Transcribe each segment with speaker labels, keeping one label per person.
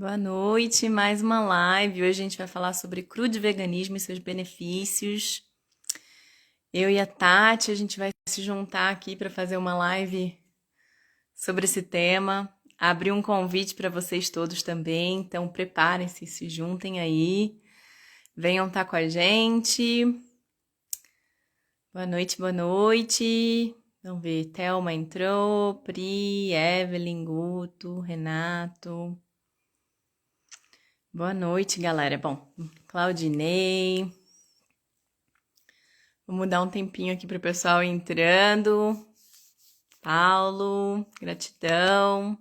Speaker 1: Boa noite, mais uma live. Hoje a gente vai falar sobre crudo veganismo e seus benefícios. Eu e a Tati, a gente vai se juntar aqui para fazer uma live sobre esse tema. Abrir um convite para vocês todos também, então preparem-se, se juntem aí. Venham estar com a gente. Boa noite, boa noite. Vamos ver, Thelma entrou, Pri, Evelyn, Guto, Renato. Boa noite, galera. Bom, Claudinei. Vamos dar um tempinho aqui para o pessoal entrando. Paulo, gratidão.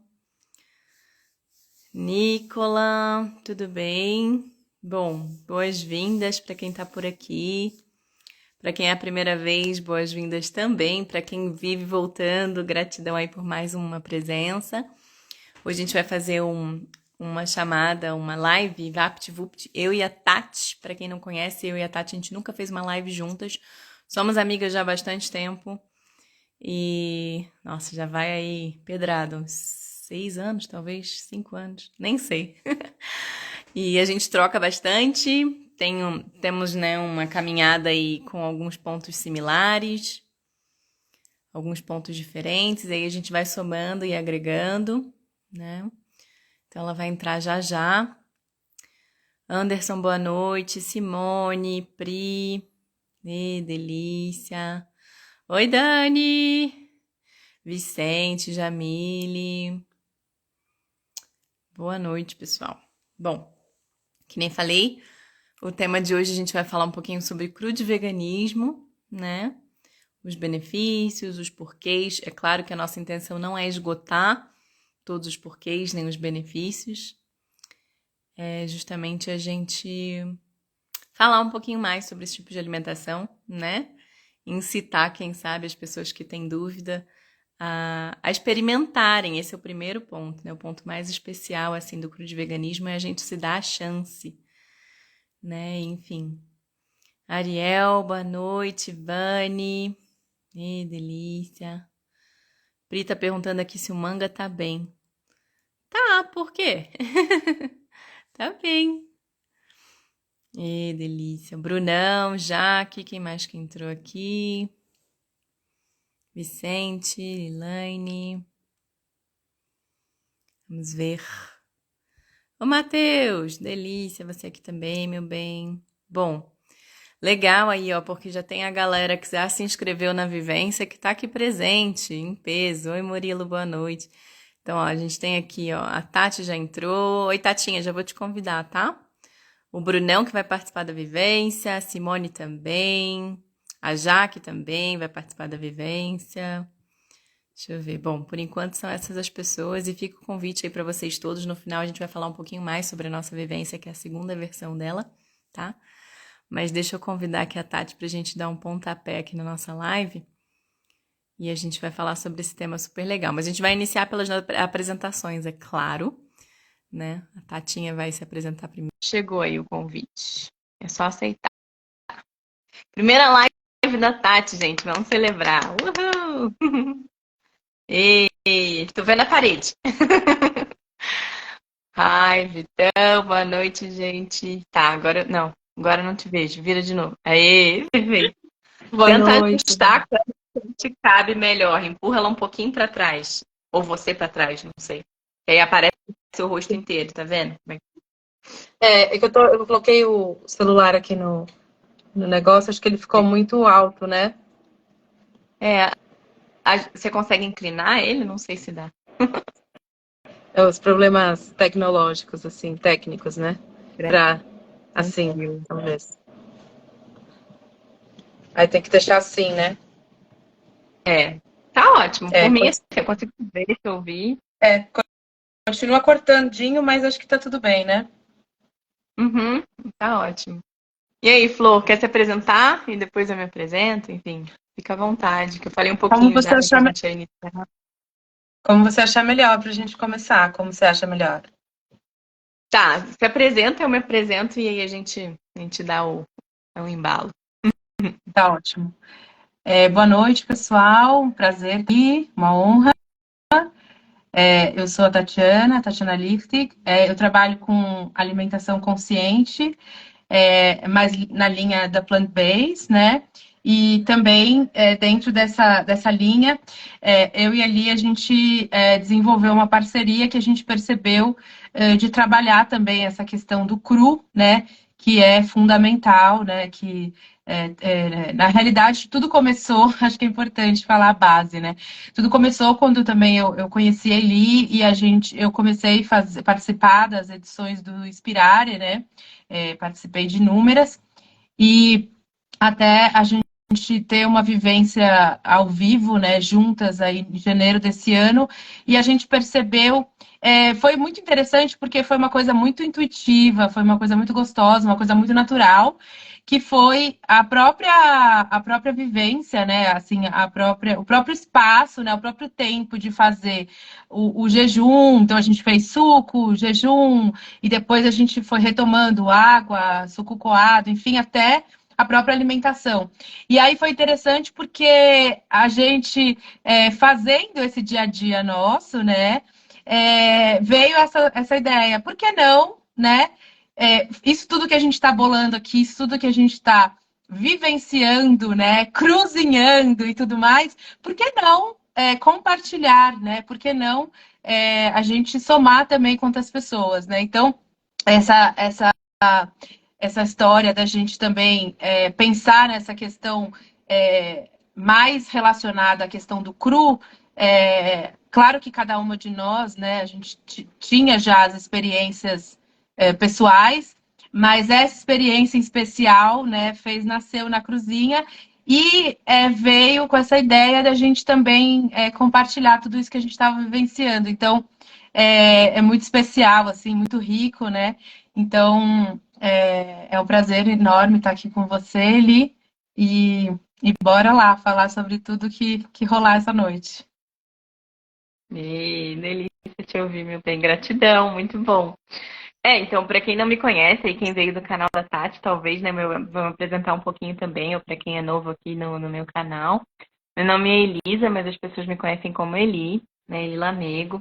Speaker 1: Nicola, tudo bem? Bom, boas-vindas para quem está por aqui. Para quem é a primeira vez, boas-vindas também. Para quem vive voltando, gratidão aí por mais uma presença. Hoje a gente vai fazer uma chamada, uma live, VaptVupt, eu e a Tati. Para quem não conhece, eu e a Tati, a gente nunca fez uma live juntas. Somos amigas já há bastante tempo. E, nossa, já vai aí pedrado, uns 6 anos, talvez, 5 anos, nem sei. E a gente troca bastante, temos, né, uma caminhada aí com alguns pontos similares, alguns pontos diferentes, aí a gente vai somando e agregando, né? Então ela vai entrar já já. Anderson, boa noite. Simone, Pri, delícia. Oi, Dani. Vicente, Jamile. Boa noite, pessoal. Bom, que nem falei, o tema de hoje a gente vai falar um pouquinho sobre crudiveganismo, né? Os benefícios, os porquês. É claro que a nossa intenção não é esgotar todos os porquês nem os benefícios. É justamente a gente falar um pouquinho mais sobre esse tipo de alimentação, né? Incitar, quem sabe, as pessoas que têm dúvida a experimentarem. Esse é o primeiro ponto, né? O ponto mais especial, assim, do crudiveganismo é a gente se dar a chance, né? Enfim. Ariel, boa noite. Vani, delícia. Pri tá perguntando aqui se o manga tá bem. Tá, por quê? Tá bem. Delícia. Brunão, Jaque, quem mais que entrou aqui? Vicente, Elaine. Vamos ver. Ô, Matheus, delícia, você aqui também, meu bem. Bom, legal aí, ó, porque já tem a galera que já se inscreveu na vivência que tá aqui presente, em peso. Oi, Murilo, boa noite. Então, ó, a gente tem aqui, ó, a Tati já entrou. Oi, Tatinha, já vou te convidar, tá? O Brunão que vai participar da vivência, a Simone também, a Jaque também vai participar da vivência. Deixa eu ver. Bom, por enquanto são essas as pessoas e fica o convite aí para vocês todos. No final a gente vai falar um pouquinho mais sobre a nossa vivência, que é a segunda versão dela, tá? Mas deixa eu convidar aqui a Tati pra gente dar um pontapé aqui na nossa live e a gente vai falar sobre esse tema super legal. Mas a gente vai iniciar pelas apresentações, é claro, né? A Tatinha vai se apresentar primeiro. Chegou aí o convite. É só aceitar. Primeira live da Tati, gente. Vamos celebrar. Uhul! Ei, tô vendo a parede. Ai, Vitão, boa noite, gente. Tá, agora não te vejo. Vira de novo. Aê, perfeito.
Speaker 2: Boa
Speaker 1: Tenta
Speaker 2: noite.
Speaker 1: ajustar quando te cabe melhor. Empurra ela um pouquinho pra trás. Ou você pra trás, não sei. E aí aparece o seu rosto inteiro, tá vendo?
Speaker 2: É que eu coloquei o celular aqui no negócio, acho que ele ficou muito alto, né?
Speaker 1: É, você consegue inclinar ele? Não sei se dá.
Speaker 2: É os problemas tecnológicos, assim, técnicos, né? Pra, assim,
Speaker 1: Tranquilo.
Speaker 2: talvez. Aí tem que deixar assim, né?
Speaker 1: É, tá ótimo. Por
Speaker 2: É,
Speaker 1: mim, assim, eu consigo ver, te ouvir.
Speaker 2: é, continua cortandinho, mas acho que tá tudo bem, né?
Speaker 1: Uhum, tá ótimo. E aí, Flor, quer se apresentar? E depois eu me apresento? Enfim, fica à vontade, que eu falei um
Speaker 2: Como
Speaker 1: pouquinho
Speaker 2: você
Speaker 1: já, né, que a
Speaker 2: achar,
Speaker 1: gente ia iniciar.
Speaker 2: como você achar melhor pra gente começar, como você acha melhor.
Speaker 1: Tá, se apresenta, eu me apresento e aí a gente dá o embalo.
Speaker 2: Tá ótimo. Boa noite, pessoal. Um prazer aqui, uma honra. Eu sou a Tatiana Liftig. Eu trabalho com alimentação consciente, mais na linha da plant-based, né? E também, dentro dessa linha, eu e a Li, a gente desenvolveu uma parceria que a gente percebeu de trabalhar também essa questão do cru, né? Que é fundamental, né? Na realidade, tudo começou, acho que é importante falar a base, né? Tudo começou quando também eu conheci a Eli e eu comecei a participar das edições do Inspirare, né? Participei de inúmeras e até a gente ter uma vivência ao vivo, né, juntas aí em janeiro desse ano, e a gente percebeu, foi muito interessante porque foi uma coisa muito intuitiva, foi uma coisa muito gostosa, uma coisa muito natural, que foi a própria vivência, né, assim, o próprio espaço, né, o próprio tempo de fazer o jejum. Então a gente fez suco, jejum, e depois a gente foi retomando água, suco coado, enfim, até a própria alimentação. E aí foi interessante porque a gente, fazendo esse dia a dia nosso, né, veio essa ideia. Por que não, né? Isso tudo que a gente está bolando aqui, isso tudo que a gente está vivenciando, né, cruzinhando e tudo mais, por que não compartilhar, né? Por que não a gente somar também com outras pessoas, né? Então, essa história da gente também pensar nessa questão mais relacionada à questão do cru. Claro que cada uma de nós, né, a gente tinha já as experiências pessoais, mas essa experiência em especial, né, nasceu na Cruzinha e veio com essa ideia da gente também compartilhar tudo isso que a gente estava vivenciando. Então, é muito especial, assim, muito rico, né? Então, é um prazer enorme estar aqui com você, Eli, e, e bora lá falar sobre tudo que rolar essa noite.
Speaker 1: E delícia te ouvir, meu bem. Gratidão, muito bom. Então, para quem não me conhece e quem veio do canal da Tati, talvez, né, vou me apresentar um pouquinho também, ou para quem é novo aqui no meu canal. Meu nome é Elisa, mas as pessoas me conhecem como Eli, né, Eli Lamego.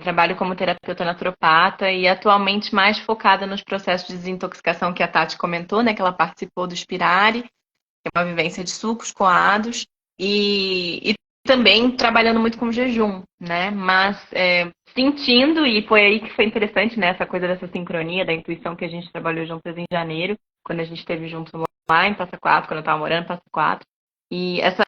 Speaker 1: Trabalho como terapeuta naturopata e atualmente mais focada nos processos de desintoxicação que a Tati comentou, né, que ela participou do Spirari, que é uma vivência de sucos coados, e também trabalhando muito com jejum, né? Mas sentindo, e foi aí que foi interessante, né? Essa coisa dessa sincronia, da intuição que a gente trabalhou juntas em janeiro, quando a gente esteve juntos lá em Passa Quatro, quando eu estava morando em Passa Quatro. E essa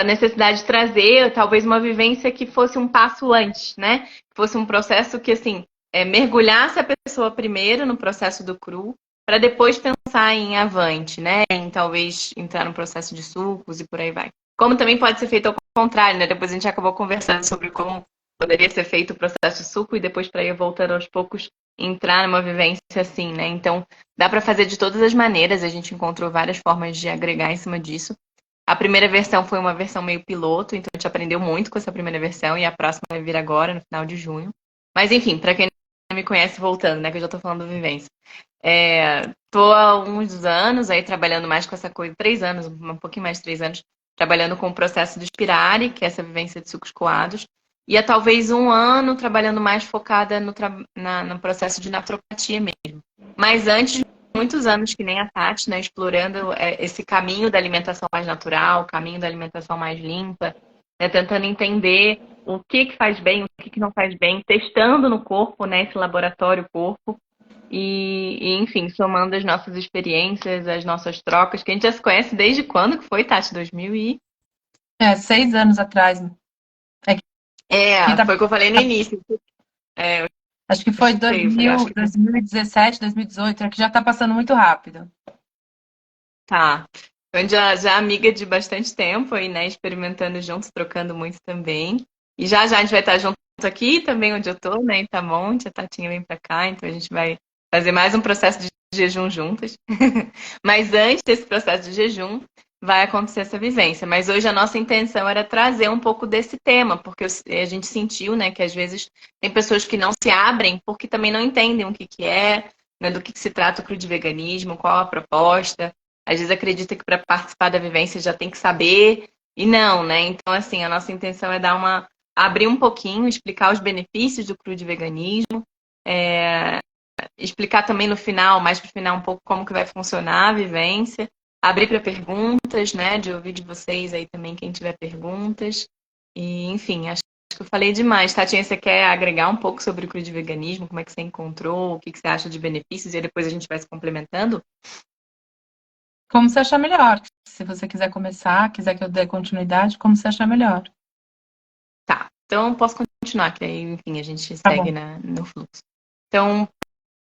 Speaker 1: necessidade de trazer talvez uma vivência que fosse um passo antes, né? Que fosse um processo que, assim, mergulhasse a pessoa primeiro no processo do cru, para depois pensar em avante, né? Em talvez entrar no processo de sucos e por aí vai. Como também pode ser feito ao contrário, né? Depois a gente acabou conversando sobre como poderia ser feito o processo de suco e depois para ir voltando aos poucos entrar numa vivência assim, né? Então, dá para fazer de todas as maneiras, a gente encontrou várias formas de agregar em cima disso. A primeira versão foi uma versão meio piloto, então a gente aprendeu muito com essa primeira versão e a próxima vai vir agora, no final de junho. Mas enfim, para quem não me conhece, voltando, né, que eu já tô falando do Vivência. Tô há uns anos aí trabalhando mais com essa coisa, 3 anos, um pouquinho mais de 3 anos, trabalhando com o processo do Spirari, que é essa vivência de sucos coados, e há talvez um ano trabalhando mais focada no processo de naturopatia mesmo. Mas antes, muitos anos que nem a Tati, né, explorando esse caminho da alimentação mais natural, o caminho da alimentação mais limpa, né, tentando entender o que faz bem, o que não faz bem, testando no corpo, né, esse laboratório corpo, enfim, somando as nossas experiências, as nossas trocas, que a gente já se conhece desde quando que foi, Tati? 2000 e...
Speaker 2: 6 anos atrás.
Speaker 1: Foi o que eu falei no início.
Speaker 2: Acho que foi
Speaker 1: Acho que
Speaker 2: 2017, 2018, é que já está passando muito rápido.
Speaker 1: tá. Então, já amiga de bastante tempo aí, né? Experimentando juntos, trocando muito também. E já a gente vai estar junto aqui também, onde eu tô, né? Em Tamonte, a Tatinha vem pra cá, então a gente vai fazer mais um processo de jejum juntas. Mas antes desse processo de jejum, vai acontecer essa vivência. Mas hoje a nossa intenção era trazer um pouco desse tema, porque a gente sentiu, né, que às vezes tem pessoas que não se abrem porque também não entendem o que é, né, do que se trata o cru de veganismo, qual a proposta. Às vezes acredita que para participar da vivência já tem que saber, e não, né? Então, assim, a nossa intenção é dar abrir um pouquinho, explicar os benefícios do crude veganismo, explicar também no final, mais pro final, um pouco como que vai funcionar a vivência, abrir para perguntas, né, de ouvir de vocês aí também, quem tiver perguntas. E, enfim, acho que eu falei demais. Tatinha, você quer agregar um pouco sobre o crude veganismo? Como é que você encontrou? O que você acha de benefícios? E aí depois a gente vai se complementando?
Speaker 2: Como você achar melhor. Se você quiser começar, quiser que eu dê continuidade, como você achar melhor.
Speaker 1: Tá, então posso continuar, que aí, enfim, a gente
Speaker 2: Tá
Speaker 1: segue
Speaker 2: bom.
Speaker 1: no fluxo. Então,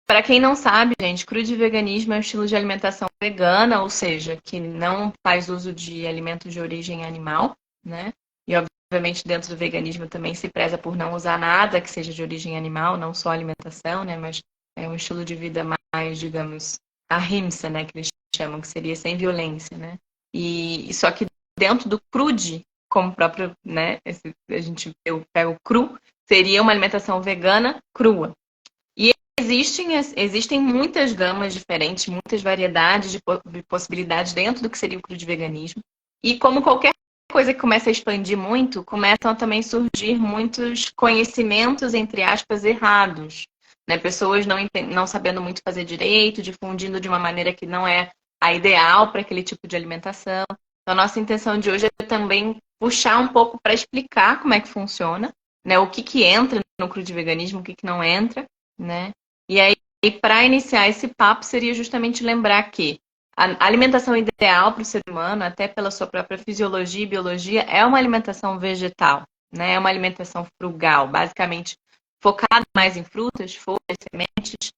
Speaker 1: para quem não sabe, gente, crude veganismo é um estilo de alimentação vegana, ou seja, que não faz uso de alimentos de origem animal, né? E obviamente dentro do veganismo também se preza por não usar nada que seja de origem animal, não só alimentação, né? Mas é um estilo de vida mais, digamos, ahimsa, né? Que eles chamam, que seria sem violência, né? E só que dentro do crude, como o próprio, né? Eu pego cru, seria uma alimentação vegana crua. Existem muitas gamas diferentes, muitas variedades de possibilidades dentro do que seria o crudo veganismo. E como qualquer coisa que começa a expandir muito, começam a também surgir muitos conhecimentos, entre aspas, errados. Né? Pessoas não sabendo muito fazer direito, difundindo de uma maneira que não é a ideal para aquele tipo de alimentação. Então, a nossa intenção de hoje é também puxar um pouco para explicar como é que funciona, né? O que entra no crudo veganismo, o que não entra, né? E aí, para iniciar esse papo, seria justamente lembrar que a alimentação ideal para o ser humano, até pela sua própria fisiologia e biologia, é uma alimentação vegetal, né? É uma alimentação frugal, basicamente focada mais em frutas, folhas, sementes,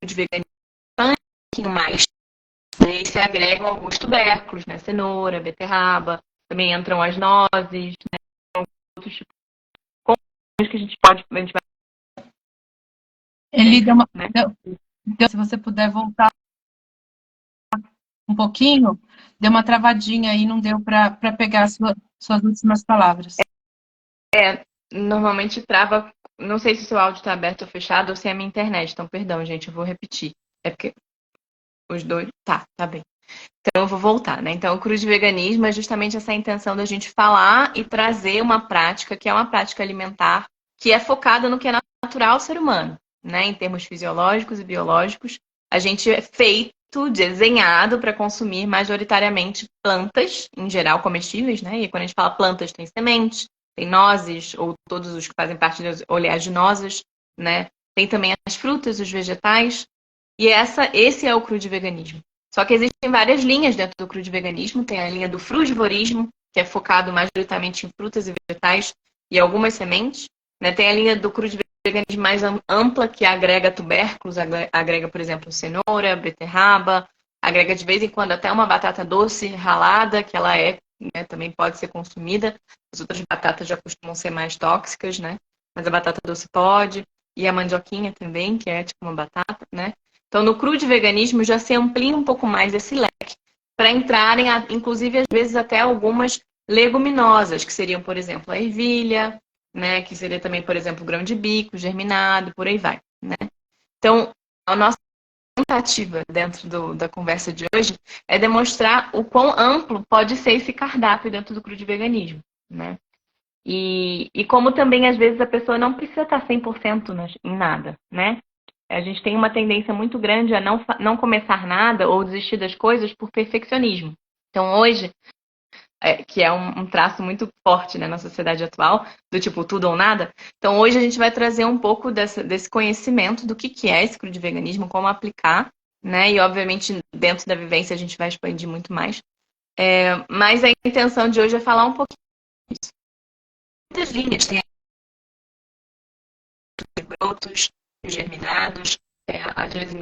Speaker 1: de veganismo, um pouquinho mais. E se agregam alguns tubérculos, né? Cenoura, beterraba, também entram as nozes, né? Outros tipos de que a gente vai
Speaker 2: Ele
Speaker 1: sempre, né?
Speaker 2: se você puder voltar um pouquinho, deu uma travadinha aí, não deu para pegar suas últimas palavras.
Speaker 1: Normalmente trava. Não sei se o seu áudio está aberto ou fechado ou se é a minha internet. Então, perdão, gente, eu vou repetir. É porque os dois. Tá bem. Então, eu vou voltar, né? Então, o cruz veganismo é justamente essa intenção da gente falar e trazer uma prática que é uma prática alimentar que é focada no que é natural ao ser humano, né? Em termos fisiológicos e biológicos. A gente é feito, desenhado para consumir majoritariamente plantas, em geral comestíveis, né? E quando a gente fala plantas, tem sementes, tem nozes, ou todos os que fazem parte das oleaginosas, né? Tem também as frutas, os vegetais. E esse é o crudo veganismo. Só que existem várias linhas dentro do crudo veganismo. Tem a linha do frugivorismo, que é focado majoritariamente em frutas e vegetais e algumas sementes. Né? Tem a linha do crudo veganismo mais ampla, que agrega tubérculos, agrega, por exemplo, cenoura, beterraba, agrega de vez em quando até uma batata doce ralada, que ela né, também pode ser consumida. As outras batatas já costumam ser mais tóxicas, né? Mas a batata doce pode. E a mandioquinha também, que é tipo uma batata, né? Então, no crudo veganismo já se amplia um pouco mais esse leque, para entrarem, inclusive, às vezes, até algumas leguminosas, que seriam, por exemplo, a ervilha, né? Que seria também, por exemplo, o grão de bico, germinado, por aí vai, né? Então, a nossa tentativa dentro da conversa de hoje é demonstrar o quão amplo pode ser esse cardápio dentro do crudo veganismo, né? E como também, às vezes, a pessoa não precisa estar 100% em nada, né? A gente tem uma tendência muito grande a não começar nada ou desistir das coisas por perfeccionismo. Então, hoje, que é um traço muito forte, né, na sociedade atual, do tipo tudo ou nada. Então, hoje a gente vai trazer um pouco desse conhecimento do que é esse crudo veganismo, como aplicar, né? E, obviamente, dentro da vivência a gente vai expandir muito mais. Mas a intenção de hoje é falar um pouquinho disso. Muitas linhas, tem brotos, germinados, às vezes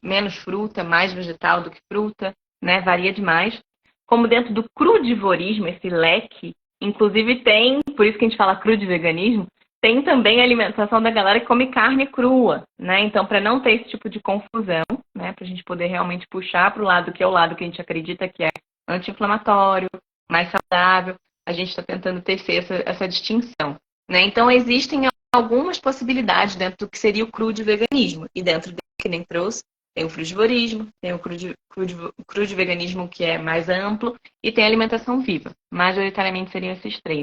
Speaker 1: menos fruta, mais vegetal do que fruta, né? Varia demais. Como dentro do crudivorismo, esse leque, inclusive tem, por isso que a gente fala crudiveganismo, tem também a alimentação da galera que come carne crua, né? Então, para não ter esse tipo de confusão, né? Para a gente poder realmente puxar para o lado que é o lado que a gente acredita que é anti-inflamatório, mais saudável, a gente está tentando tecer essa distinção, né? Então, existem algumas possibilidades dentro do que seria o crudo veganismo. E dentro do que nem trouxe, Tem o frugivorismo, tem o crudiveganismo, que é mais amplo, e tem a alimentação viva. Majoritariamente seriam esses três.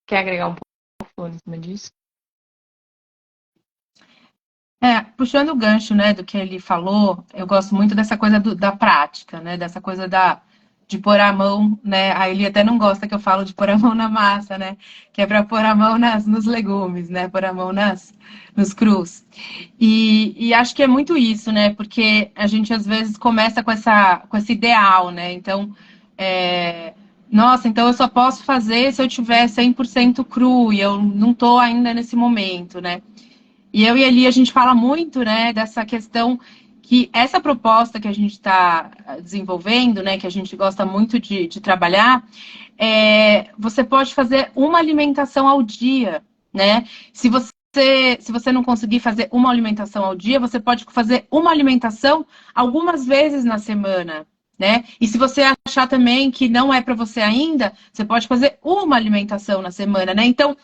Speaker 1: Quer agregar um pouco em cima disso?
Speaker 2: Puxando o gancho, né, do que ele falou, eu gosto muito dessa coisa da prática, né, dessa coisa de pôr a mão, né, a Eli até não gosta que eu falo de pôr a mão na massa, né, que é para pôr a mão nos legumes, né, pôr a mão nos crus. E acho que é muito isso, né, porque a gente às vezes começa com esse ideal, né, então, nossa, então eu só posso fazer se eu tiver 100% cru, e eu não estou ainda nesse momento, né. E eu e Eli, a gente fala muito, né, dessa questão que essa proposta que a gente está desenvolvendo, né, que a gente gosta muito de trabalhar, você pode fazer uma alimentação ao dia, né? Se você não conseguir fazer uma alimentação ao dia, você pode fazer uma alimentação algumas vezes na semana, né? E se você achar também que não é para você ainda, você pode fazer uma alimentação na semana, né? Então,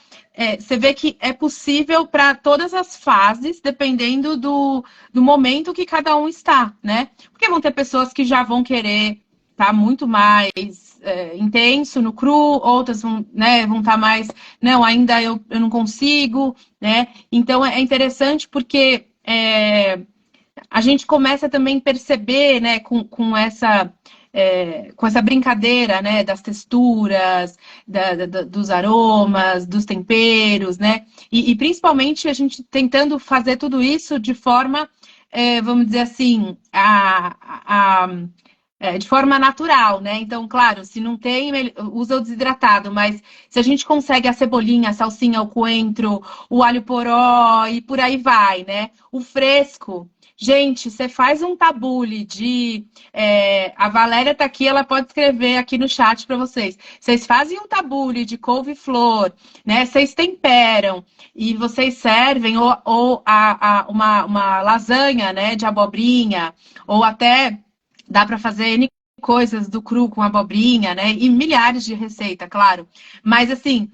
Speaker 2: você vê que é possível para todas as fases, dependendo do momento que cada um está, né? Porque vão ter pessoas que já vão querer estar muito mais intenso no cru, outras vão, né, vão estar mais, não, ainda eu não consigo, né? Então é interessante porque a gente começa também a perceber, né, com essa brincadeira, né, das texturas, dos aromas, dos temperos, né, e principalmente a gente tentando fazer tudo isso de forma, vamos dizer assim, de forma natural, né? Então, claro, se não tem, usa o desidratado, mas se a gente consegue a cebolinha, a salsinha, o coentro, o alho poró e por aí vai, né? O fresco. Gente, você faz um tabule de. A Valéria tá aqui, ela pode escrever aqui no chat para vocês. Vocês fazem um tabule de couve-flor, né? Vocês temperam e vocês servem, ou uma lasanha, né? De abobrinha, ou até. Dá para fazer N coisas do cru com abobrinha, né? E milhares de receitas, claro. Mas, assim,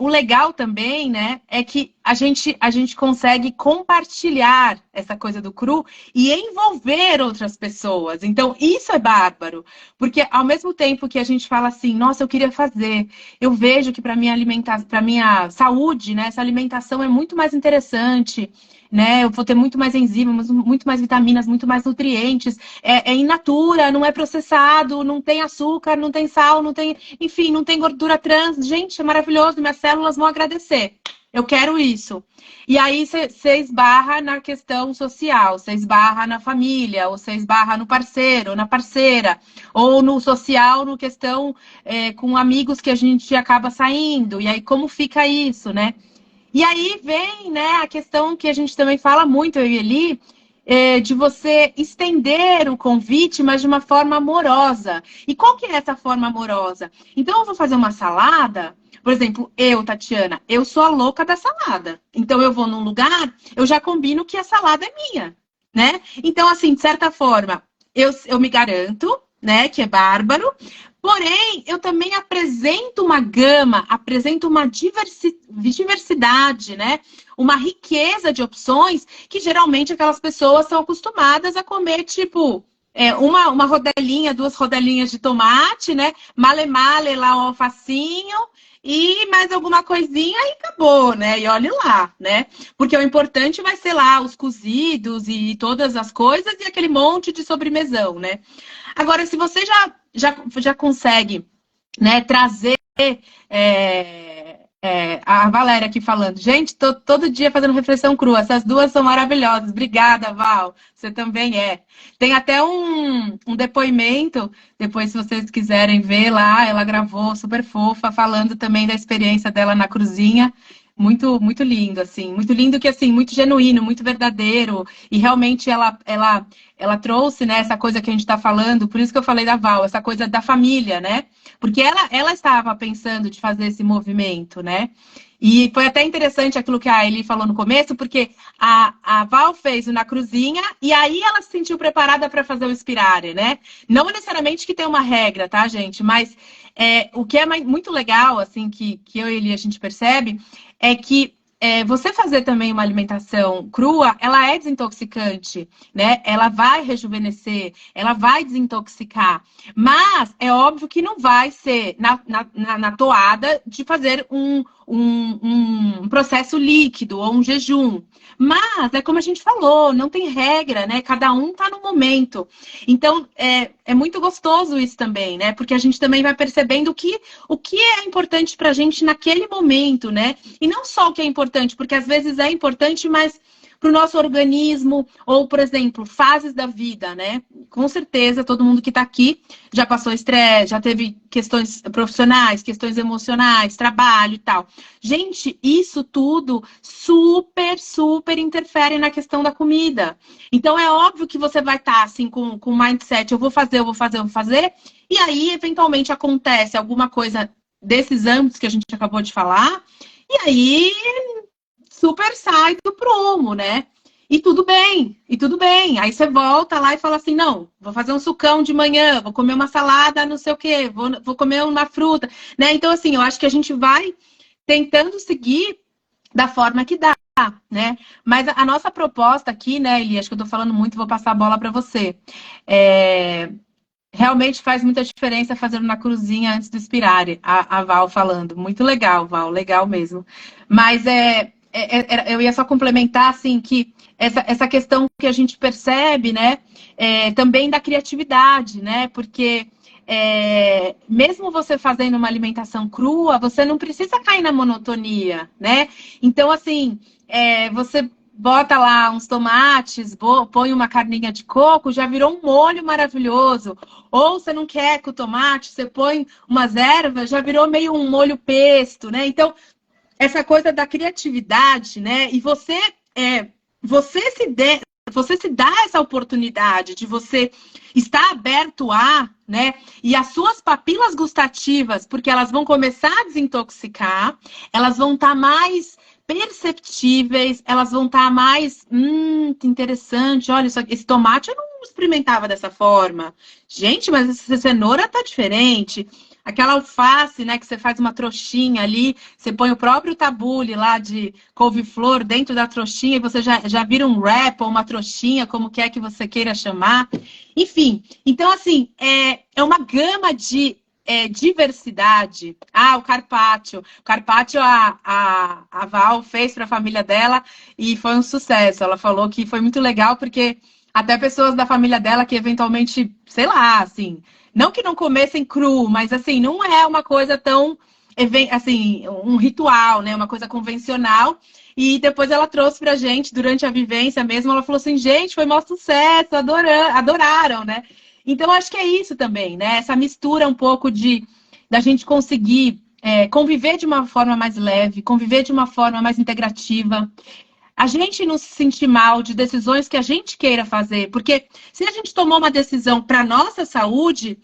Speaker 2: o legal também, né? É que a gente consegue compartilhar essa coisa do cru e envolver outras pessoas. Então, isso é bárbaro. Porque, ao mesmo tempo que a gente fala assim, nossa, eu queria fazer, eu vejo que para minha alimentação, para minha saúde, né? Essa alimentação é muito mais interessante, né? Eu vou ter muito mais enzimas, muito mais vitaminas, muito mais nutrientes. É in natura, não é processado, não tem açúcar, não tem sal, não tem, enfim, não tem gordura trans. Gente, é maravilhoso, minhas células vão agradecer. Eu quero isso. E aí você esbarra na questão social, você esbarra na família, ou você esbarra no parceiro, na parceira, ou no social, no questão com amigos que a gente acaba saindo. E aí, como fica isso, né? E aí vem, né, a questão que a gente também fala muito, eu e Eli, de você estender o convite, mas de uma forma amorosa. E qual que é essa forma amorosa? Então, eu vou fazer uma salada, por exemplo, eu, Tatiana, eu sou a louca da salada. Então, eu vou num lugar, eu já combino que a salada é minha, né? Então, assim, de certa forma, eu me garanto, né, que é bárbaro, porém, eu também apresento uma gama, apresento uma diversidade, né? Uma riqueza de opções que geralmente aquelas pessoas são acostumadas a comer, tipo, uma rodelinha, duas rodelinhas de tomate, né? Male male lá um alfacinho e mais alguma coisinha e acabou, né? E olhe lá, né? Porque o importante vai ser lá os cozidos e todas as coisas e aquele monte de sobremesão, né? Agora, se você já consegue, né, trazer a Valéria aqui falando, gente, tô todo dia fazendo refeição crua, essas duas são maravilhosas, obrigada, Val, você também é. Tem até um depoimento, depois se vocês quiserem ver lá, ela gravou, super fofa, falando também da experiência dela na cruzinha, muito, muito lindo, assim, muito lindo que, assim, muito genuíno, muito verdadeiro, e realmente ela trouxe, né, essa coisa que a gente está falando, por isso que eu falei da Val, essa coisa da família, né? Porque ela estava pensando de fazer esse movimento, né? E foi até interessante aquilo que a Eli falou no começo, porque a Val fez o Na Cruzinha e aí ela se sentiu preparada para fazer o Inspirare, né? Não necessariamente que tem uma regra, tá, gente? Mas o que é muito legal, assim, que eu e Eli a gente percebe, é que você fazer também uma alimentação crua, ela é desintoxicante, né? Ela vai rejuvenescer, ela vai desintoxicar. Mas é óbvio que não vai ser na toada de fazer um processo líquido ou um jejum. Mas é como a gente falou, não tem regra, né? Cada um tá no momento. Então, é muito gostoso isso também, né? Porque a gente também vai percebendo o que é importante pra gente naquele momento, né? E não só o que é importante, porque às vezes é importante, mas para o nosso organismo, ou, por exemplo, fases da vida, né? Com certeza, todo mundo que está aqui já passou estresse, já teve questões profissionais, questões emocionais, trabalho e tal. Gente, isso tudo super, super interfere na questão da comida. Então, é óbvio que você vai estar, assim, com o mindset, eu vou fazer, eu vou fazer, eu vou fazer, e aí, eventualmente, acontece alguma coisa desses âmbitos que a gente acabou de falar, e aí super sai do prumo, né? E tudo bem, e tudo bem. Aí você volta lá e fala assim: não, vou fazer um sucão de manhã, vou comer uma salada, não sei o quê, vou comer uma fruta, né? Então, assim, eu acho que a gente vai tentando seguir da forma que dá, né? Mas a nossa proposta aqui, né, Eli, acho que eu tô falando muito, vou passar a bola para você. Realmente faz muita diferença fazendo na cruzinha antes do expirare, a Val falando. Muito legal, Val, legal mesmo. Mas eu ia só complementar, assim, que essa questão que a gente percebe, né, também da criatividade, né, porque mesmo você fazendo uma alimentação crua, você não precisa cair na monotonia, né? Então, assim, você bota lá uns tomates, põe uma carninha de coco, já virou um molho maravilhoso. Ou você não quer com o tomate, você põe umas ervas, já virou meio um molho pesto, né? Então, essa coisa da criatividade, né? E você se dá essa oportunidade de você estar aberto a, né? E as suas papilas gustativas, porque elas vão começar a desintoxicar, elas vão estar mais perceptíveis, elas vão estar mais, que interessante, olha, esse tomate eu não experimentava dessa forma. Gente, mas essa cenoura tá diferente. Aquela alface, né, que você faz uma trouxinha ali, você põe o próprio tabule lá de couve-flor dentro da trouxinha e você já vira um wrap ou uma trouxinha, como quer que você queira chamar. Enfim, então, assim, é uma gama de diversidade. Ah, o carpaccio. O carpaccio a Val fez para a família dela e foi um sucesso. Ela falou que foi muito legal porque até pessoas da família dela que eventualmente, sei lá, assim, não que não comessem cru, mas assim, não é uma coisa tão, assim, um ritual, né? Uma coisa convencional. E depois ela trouxe pra gente, durante a vivência mesmo, ela falou assim, gente, foi maior sucesso, adoraram, né? Então, acho que é isso também, né? Essa mistura um pouco da gente conseguir conviver de uma forma mais leve, conviver de uma forma mais integrativa. A gente não se sentir mal de decisões que a gente queira fazer, porque se a gente tomou uma decisão para nossa saúde,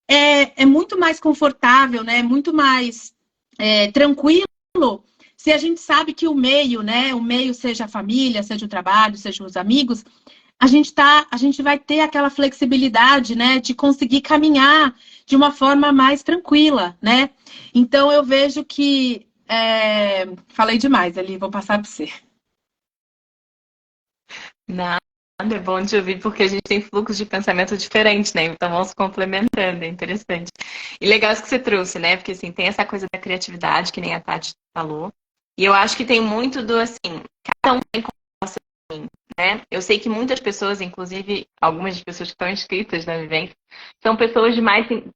Speaker 2: é muito mais confortável, né? Muito mais tranquilo se a gente sabe que o meio, né? O meio seja a família, seja o trabalho, seja os amigos, a gente vai ter aquela flexibilidade, né? De conseguir caminhar de uma forma mais tranquila, né? Então eu vejo que falei demais ali, vou passar para você.
Speaker 1: Nada, é bom de ouvir porque a gente tem fluxos de pensamento diferentes, né? Então vão se complementando, é interessante. E legal isso que você trouxe, né? Porque assim, tem essa coisa da criatividade, que nem a Tati falou. E eu acho que tem muito do assim, cada um tem como assim, né? Eu sei que muitas pessoas, inclusive algumas das pessoas que estão inscritas na Vivência, são pessoas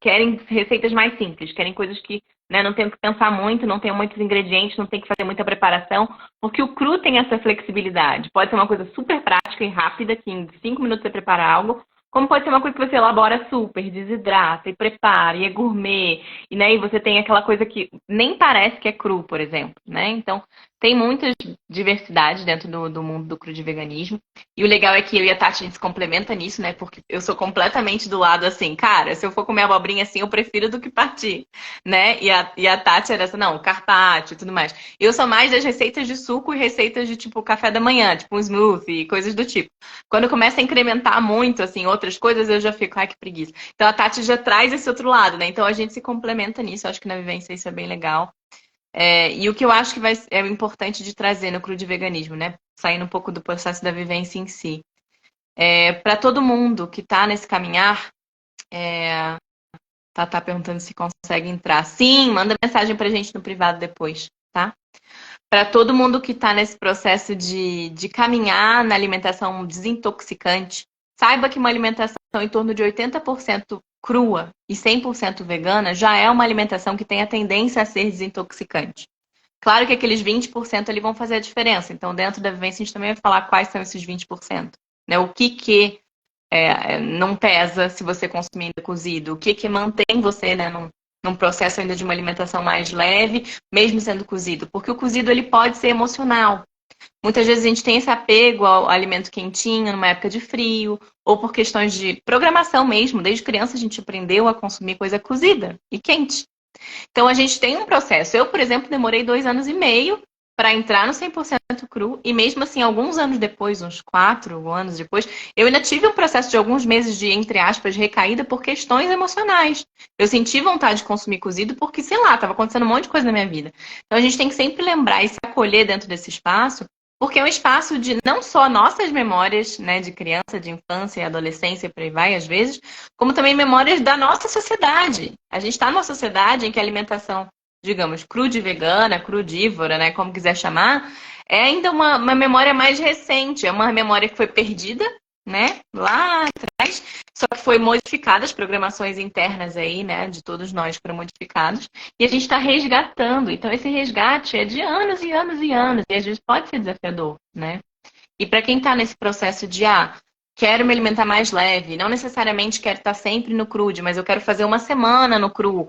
Speaker 1: querem receitas mais simples, querem coisas que, né, não tem que pensar muito, não tem muitos ingredientes, não tem que fazer muita preparação, porque o cru tem essa flexibilidade. Pode ser uma coisa super prática e rápida, que em 5 minutos você prepara algo, como pode ser uma coisa que você elabora super, desidrata e prepara, e é gourmet, e, né, e você tem aquela coisa que nem parece que é cru, por exemplo, né? Então, tem muitas diversidades dentro do mundo do crudiveganismo. E o legal é que eu e a Tati, a gente se complementa nisso, né? Porque eu sou completamente do lado assim, cara, se eu for comer abobrinha assim, eu prefiro do que partir, né? E a Tati era essa, não, carpaccio e tudo mais. Eu sou mais das receitas de suco e receitas de, tipo, café da manhã, tipo um smoothie, coisas do tipo. Quando começa a incrementar muito, assim, outras coisas, eu já fico, ai, que preguiça. Então a Tati já traz esse outro lado, né? Então a gente se complementa nisso, eu acho que na vivência isso é bem legal. E o que eu acho que é importante de trazer no cru de veganismo, né? Saindo um pouco do processo da vivência em si. Para todo mundo que está nesse caminhar, tá perguntando se consegue entrar. Sim, manda mensagem pra gente no privado depois, tá? Para todo mundo que está nesse processo de caminhar na alimentação desintoxicante, saiba que uma alimentação em torno de 80% crua e 100% vegana já é uma alimentação que tem a tendência a ser desintoxicante. Claro que aqueles 20% ali vão fazer a diferença. Então, dentro da vivência, a gente também vai falar quais são esses 20%. Né? O que não pesa se você consumir ainda cozido? O que mantém você, né, num processo ainda de uma alimentação mais leve, mesmo sendo cozido? Porque o cozido ele pode ser emocional. Muitas vezes a gente tem esse apego ao alimento quentinho numa época de frio, ou por questões de programação mesmo. Desde criança a gente aprendeu a consumir coisa cozida e quente. Então a gente tem um processo. Eu, por exemplo, demorei 2 anos e meio para entrar no 100% cru, e mesmo assim, alguns anos depois, uns 4 anos depois, eu ainda tive um processo de alguns meses de, entre aspas, recaída por questões emocionais. Eu senti vontade de consumir cozido porque, sei lá, estava acontecendo um monte de coisa na minha vida. Então a gente tem que sempre lembrar e se acolher dentro desse espaço, porque é um espaço de não só nossas memórias, né, de criança, de infância e adolescência, e por aí vai, às vezes, como também memórias da nossa sociedade. A gente está numa sociedade em que a alimentação, digamos, crudivegana, crudívora, né, como quiser chamar, é ainda uma memória mais recente, é uma memória que foi perdida, né, lá atrás, só que foi modificada, as programações internas aí, né, de todos nós foram modificados, e a gente está resgatando. Então, esse resgate é de anos e anos e anos, e às vezes pode ser desafiador, né? E para quem está nesse processo de, quero me alimentar mais leve, não necessariamente quero estar sempre no crude, mas eu quero fazer uma semana no cru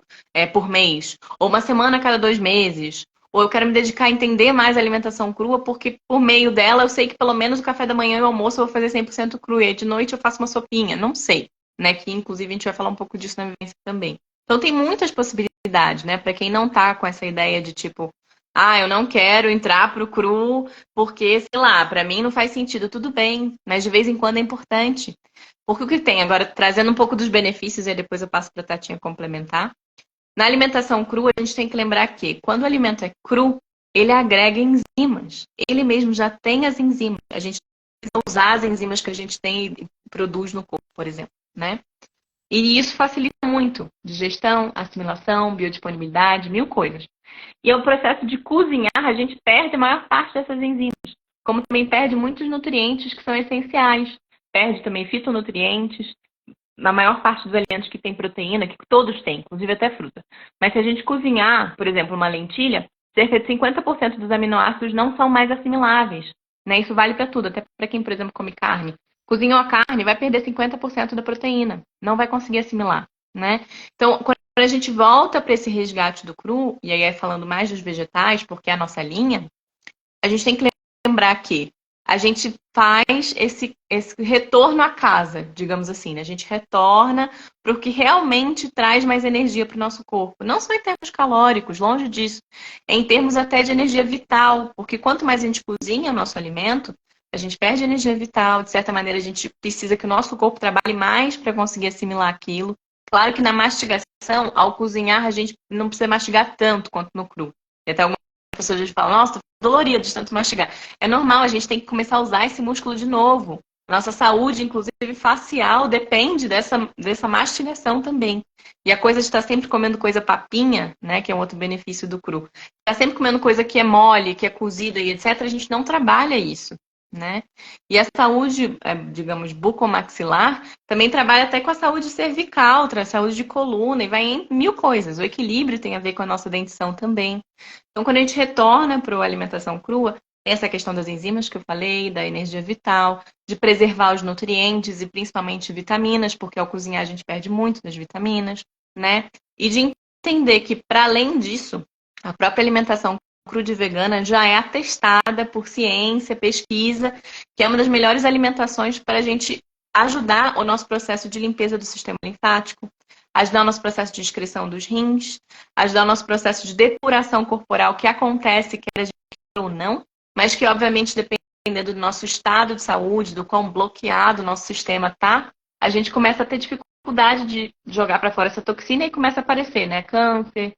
Speaker 1: por mês, ou uma semana a cada 2 meses, ou eu quero me dedicar a entender mais a alimentação crua, porque por meio dela eu sei que pelo menos o café da manhã e o almoço eu vou fazer 100% cru, e aí de noite eu faço uma sopinha, não sei, né? Que inclusive a gente vai falar um pouco disso na vivência também. Então tem muitas possibilidades, né? Para quem não tá com essa ideia de tipo, eu não quero entrar pro cru porque, sei lá, para mim não faz sentido. Tudo bem, mas de vez em quando é importante. Porque o que tem, agora trazendo um pouco dos benefícios e depois eu passo para a Tatinha complementar. Na alimentação crua, a gente tem que lembrar que quando o alimento é cru, ele agrega enzimas. Ele mesmo já tem as enzimas. A gente precisa usar as enzimas que a gente tem e produz no corpo, por exemplo, né? E isso facilita muito digestão, assimilação, biodisponibilidade, mil coisas. E o processo de cozinhar, a gente perde a maior parte dessas enzimas. Como também perde muitos nutrientes que são essenciais. Perde também fitonutrientes, na maior parte dos alimentos que tem proteína, que todos têm, inclusive até fruta. Mas se a gente cozinhar, por exemplo, uma lentilha, cerca de 50% dos aminoácidos não são mais assimiláveis. Né? Isso vale para tudo, até para quem, por exemplo, come carne. Cozinhou a carne, vai perder 50% da proteína. Não vai conseguir assimilar. Né? Então, quando a gente volta para esse resgate do cru, e aí é falando mais dos vegetais, porque é a nossa linha, a gente tem que lembrar que a gente faz esse retorno à casa, digamos assim, né? A gente retorna para o que realmente traz mais energia para o nosso corpo. Não só em termos calóricos, longe disso. É em termos até de energia vital, porque quanto mais a gente cozinha o nosso alimento, a gente perde energia vital, de certa maneira a gente precisa que o nosso corpo trabalhe mais para conseguir assimilar aquilo. Claro que na mastigação, ao cozinhar, a gente não precisa mastigar tanto quanto no cru. E até algumas pessoas já falam, nossa, dolorido de tanto mastigar. É normal, a gente tem que começar a usar esse músculo de novo. Nossa saúde, inclusive facial, depende dessa mastigação também. E a coisa de estar sempre comendo coisa papinha, né, que é um outro benefício do cru. Estar sempre comendo coisa que é mole, que é cozida e etc., a gente não trabalha isso, né? E a saúde, digamos, bucomaxilar, também trabalha até com a saúde cervical, a saúde de coluna, e vai em mil coisas. O equilíbrio tem a ver com a nossa dentição também. Então, quando a gente retorna para a alimentação crua, tem essa questão das enzimas que eu falei, da energia vital, de preservar os nutrientes e principalmente vitaminas, porque ao cozinhar a gente perde muito das vitaminas, né? E de entender que, para além disso, a própria alimentação cruda e vegana já é atestada por ciência, pesquisa, que é uma das melhores alimentações para a gente ajudar o nosso processo de limpeza do sistema linfático, ajudar o nosso processo de excreção dos rins, ajudar o nosso processo de depuração corporal, que acontece, quer a gente queira ou não, mas que, obviamente, dependendo do nosso estado de saúde, do quão bloqueado o nosso sistema tá, a gente começa a ter dificuldade de jogar para fora essa toxina e começa a aparecer, né? Câncer,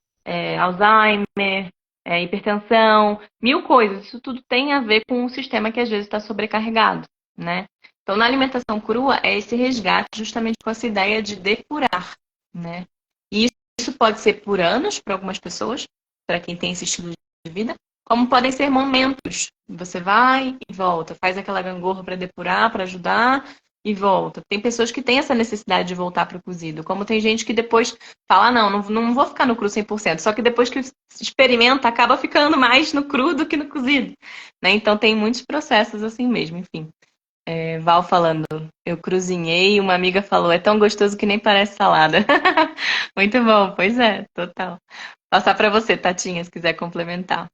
Speaker 1: Alzheimer, hipertensão, mil coisas. Isso tudo tem a ver com um sistema que às vezes está sobrecarregado, né? Então, na alimentação crua, é esse resgate justamente com essa ideia de depurar, né? E isso pode ser por anos para algumas pessoas, para quem tem esse estilo de vida, como podem ser momentos. Você vai e volta, faz aquela gangorra para depurar, para ajudar e volta. Tem pessoas que têm essa necessidade de voltar para o cozido, como tem gente que depois fala, não vou ficar no cru 100%, só que depois que experimenta, acaba ficando mais no cru do que no cozido, né? Então tem muitos processos assim mesmo, enfim. Val falando, eu cruzinhei, uma amiga falou, é tão gostoso que nem parece salada. Muito bom, pois é, total. Passar para você, Tatinha, se quiser complementar.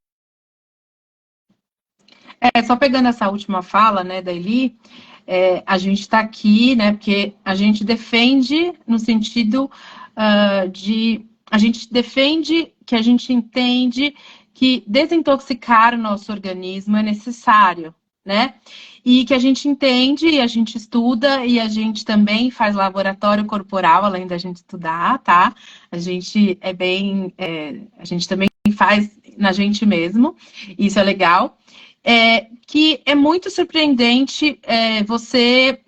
Speaker 2: Só pegando essa última fala, né, da Eli, a gente está aqui, né, porque a gente defende no sentido a gente defende que a gente entende que desintoxicar o nosso organismo é necessário, né? E que a gente entende, e a gente estuda, e a gente também faz laboratório corporal, além da gente estudar, tá? A gente a gente também faz na gente mesmo, isso é legal. Que é muito surpreendente você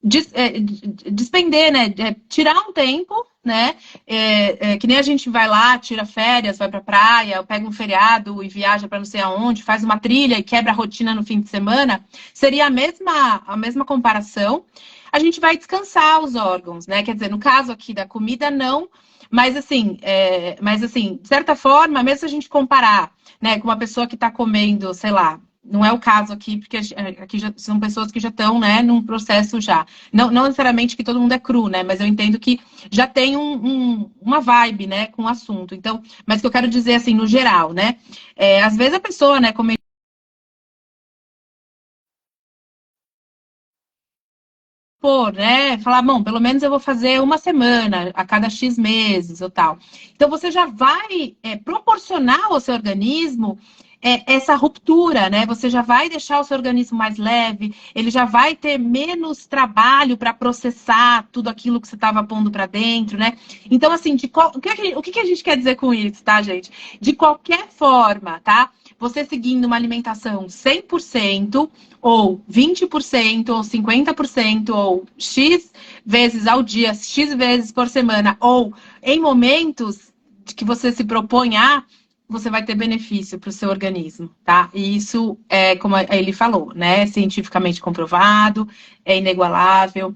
Speaker 2: despender, né? Tirar um tempo, né? Que nem a gente vai lá, tira férias, vai pra praia, pega um feriado e viaja para não sei aonde, faz uma trilha e quebra a rotina no fim de semana, seria a mesma comparação. A gente vai descansar os órgãos, né? Quer dizer, no caso aqui da comida, não. Mas assim, de certa forma, mesmo se a gente comparar, né, com uma pessoa que está comendo, sei lá, não é o caso aqui, porque aqui já são pessoas que já estão, né, num processo já. Não necessariamente que todo mundo é cru, né, mas eu entendo que já tem uma vibe, né, com o assunto. Então, mas o que eu quero dizer, assim, no geral, né, às vezes a pessoa, né, come pôr, né? Falar, bom, pelo menos eu vou fazer uma semana a cada X meses ou tal. Então você já vai proporcionar ao seu organismo essa ruptura, né? Você já vai deixar o seu organismo mais leve, ele já vai ter menos trabalho para processar tudo aquilo que você estava pondo para dentro, né? Então, assim, o que a gente quer dizer com isso, tá, gente? De qualquer forma, tá? Você seguindo uma alimentação 100%, ou 20%, ou 50%, ou X vezes ao dia, X vezes por semana, ou em momentos que você se propõe a, você vai ter benefício para o seu organismo, tá? E isso é, como ele falou, né? Cientificamente comprovado, é inigualável,